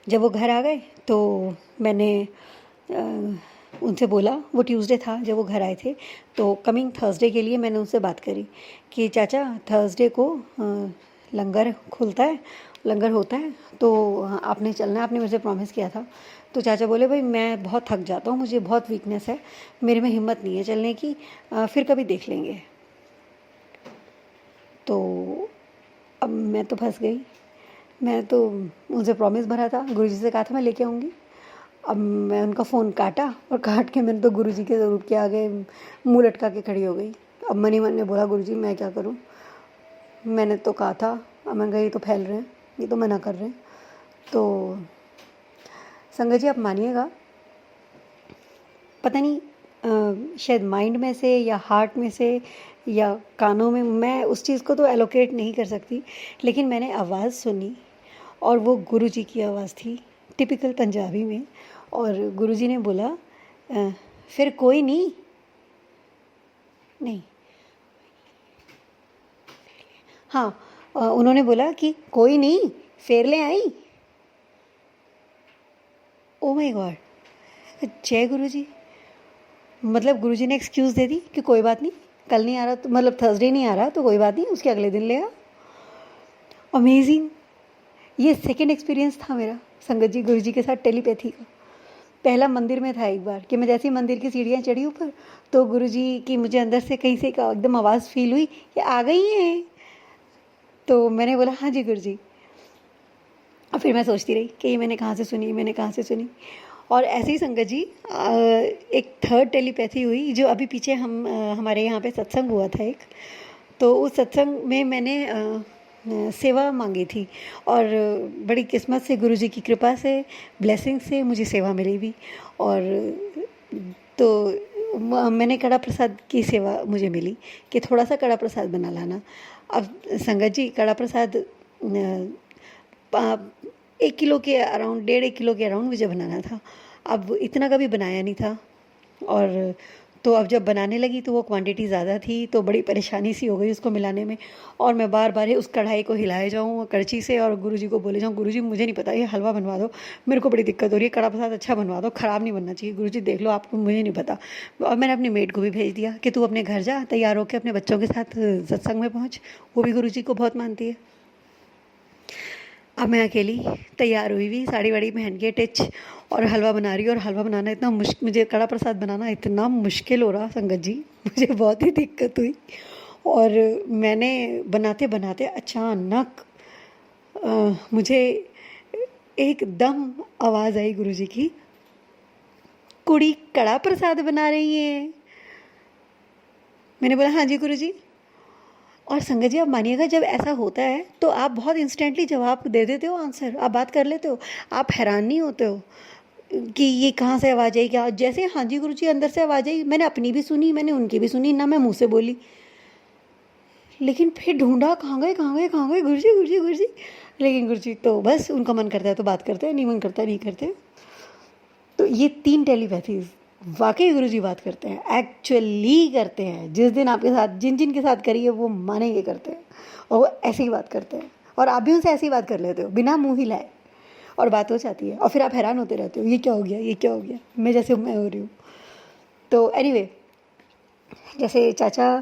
जब वो घर आ गए तो मैंने उनसे बोला, वो ट्यूसडे था जब वो घर आए थे, तो कमिंग थर्सडे के लिए मैंने उनसे बात करी कि चाचा थर्सडे को लंगर खुलता है, लंगर होता है, तो आपने चलना है, आपने मुझे प्रॉमिस किया था। तो चाचा बोले, भाई मैं बहुत थक जाता हूँ, मुझे बहुत वीकनेस है, मेरे में हिम्मत नहीं है चलने की, फिर कभी देख लेंगे। तो अब मैं तो फंस गई। मैं तो उनसे प्रॉमिस भरा था, गुरुजी से कहा था मैं लेके आऊँगी। अब मैं उनका फ़ोन काटा और काट के मैंने तो गुरुजी के रूप के आगे मुँह लटका के खड़ी हो गई। अब मन ही मन में बोला, गुरुजी मैं क्या करूँ, मैंने तो कहा था। अब मैंने कहा ये तो फैल रहे हैं, ये तो मना कर रहे हैं। तो संगत जी आप मानिएगा, पता नहीं शायद माइंड में से या हार्ट में से या कानों में, मैं उस चीज़ को तो एलोकेट नहीं कर सकती, लेकिन मैंने आवाज़ सुनी और वो गुरुजी की आवाज़ थी, टिपिकल पंजाबी में। और गुरुजी ने बोला, फिर कोई नहीं, हाँ, उन्होंने बोला कि कोई नहीं, फेर ले आई। ओ माय गॉड, जय गुरुजी। मतलब गुरुजी ने एक्सक्यूज़ दे दी कि कोई बात नहीं, कल नहीं आ रहा तो, मतलब थर्सडे नहीं आ रहा तो कोई बात नहीं, उसके अगले दिन ले आ। अमेजिंग। ये सेकेंड एक्सपीरियंस था मेरा संगत जी गुरुजी के साथ टेलीपैथी का। पहला मंदिर में था एक बार कि मैं जैसे ही मंदिर की सीढ़ियाँ चढ़ी ऊपर, तो गुरुजी की मुझे अंदर से कहीं से एकदम आवाज़ फील हुई कि आ गई हैं। तो मैंने बोला हाँ जी गुरुजी। और फिर मैं सोचती रही कि ये मैंने कहाँ से सुनी। और ऐसे ही संगत जी एक थर्ड टेलीपैथी हुई, जो अभी पीछे हमारे यहाँ पे सत्संग हुआ था एक, तो उस सत्संग में मैंने सेवा मांगी थी और बड़ी किस्मत से गुरुजी की कृपा से, ब्लेसिंग से मुझे सेवा मिली भी। और तो मैंने कड़ा प्रसाद की सेवा मुझे मिली कि थोड़ा सा कड़ा प्रसाद बना लाना। अब संगत जी कड़ा प्रसाद 1 किलो के अराउंड, 1.5 किलो के अराउंड मुझे बनाना था। अब इतना कभी बनाया नहीं था, और तो अब जब बनाने लगी तो वो क्वांटिटी ज़्यादा थी, तो बड़ी परेशानी सी हो गई उसको मिलाने में। और मैं बार बार उस कढ़ाई को हिलाए जाऊँ करछी से और गुरुजी को बोले जाऊँ, गुरुजी मुझे नहीं पता, ये हलवा बनवा दो, मेरे को बड़ी दिक्कत हो रही है, कड़ा प्रसाद अच्छा बनवा दो, ख़राब नहीं बनना चाहिए, गुरुजी देख लो, आपको मुझे नहीं पता। और मैंने अपनी मेड को भी भेज दिया कि तू अपने घर जा, तैयार होकर अपने बच्चों के साथ सत्संग में पहुँच, वो भी गुरुजी को बहुत मानती है। अब मैं अकेली तैयार हुई हुई, साड़ी वाड़ी पहन के टिच, और हलवा बना रही हूँ। और हलवा बनाना इतना मुझे कड़ा प्रसाद बनाना इतना मुश्किल हो रहा संगत जी, मुझे बहुत ही दिक्कत हुई। और मैंने बनाते बनाते अचानक मुझे एकदम आवाज़ आई गुरुजी की, कुड़ी कड़ा प्रसाद बना रही है। मैंने बोला हाँ जी गुरुजी। और संगत जी आप मानिएगा, जब ऐसा होता है तो आप बहुत इंस्टेंटली जवाब दे देते हो, आंसर आप बात कर लेते हो, आप हैरान नहीं होते हो कि ये कहाँ से आवाज़ आई, क्या जैसे हाँ जी गुरुजी अंदर से आवाज़ आई। मैंने अपनी भी सुनी, मैंने उनकी भी सुनी, ना मैं मुँह से बोली, लेकिन फिर ढूंढा कहाँ गए गुरुजी। लेकिन गुरुजी तो बस उनका मन करता है तो बात करते हैं, नहीं मन करता नहीं करते। तो ये 3 टेलीपैथीज वाकई गुरुजी बात करते हैं, एक्चुअली करते हैं। जिस दिन आपके साथ जिन के साथ करिए वो मानेंगे करते हैं, और वो ऐसे ही बात करते हैं। और आप भी उनसे ऐसे ही बात कर लेते हो बिना मुंह हिलाए, और बात हो जाती है। और फिर आप हैरान होते रहते हो, ये क्या हो गया, मैं जैसे मैं हो रही हूँ। तो एनीवे, जैसे चाचा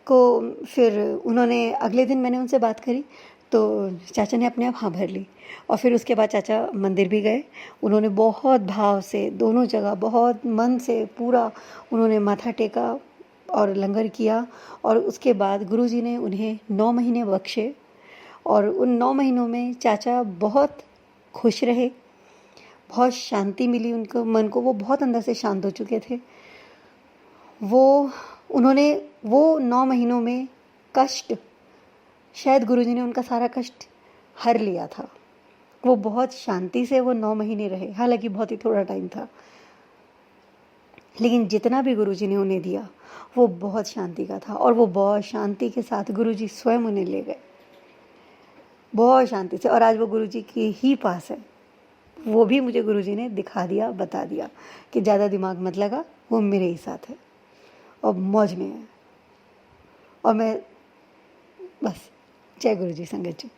को फिर उन्होंने अगले दिन मैंने उनसे बात करी, तो चाचा ने अपने आप हाँ भर ली। और फिर उसके बाद चाचा मंदिर भी गए, उन्होंने बहुत भाव से दोनों जगह बहुत मन से पूरा उन्होंने माथा टेका और लंगर किया। और उसके बाद गुरुजी ने उन्हें 9 महीने बख्शे, और उन 9 महीनों में चाचा बहुत खुश रहे, बहुत शांति मिली उनको मन को, वो बहुत अंदर से शांत हो चुके थे। उन्होंने वो 9 महीनों में कष्ट, शायद गुरुजी ने उनका सारा कष्ट हर लिया था। वो बहुत शांति से वो 9 महीने रहे, हालांकि बहुत ही थोड़ा टाइम था, लेकिन जितना भी गुरुजी ने उन्हें दिया वो बहुत शांति का था। और वो बहुत शांति के साथ गुरुजी स्वयं उन्हें ले गए, बहुत शांति से। और आज वो गुरुजी के ही पास है। वो भी मुझे गुरुजी ने दिखा दिया, बता दिया कि ज़्यादा दिमाग मत लगा, वो मेरे ही साथ है और मौज में है। और मैं बस, जय गुरुजी संगत जी।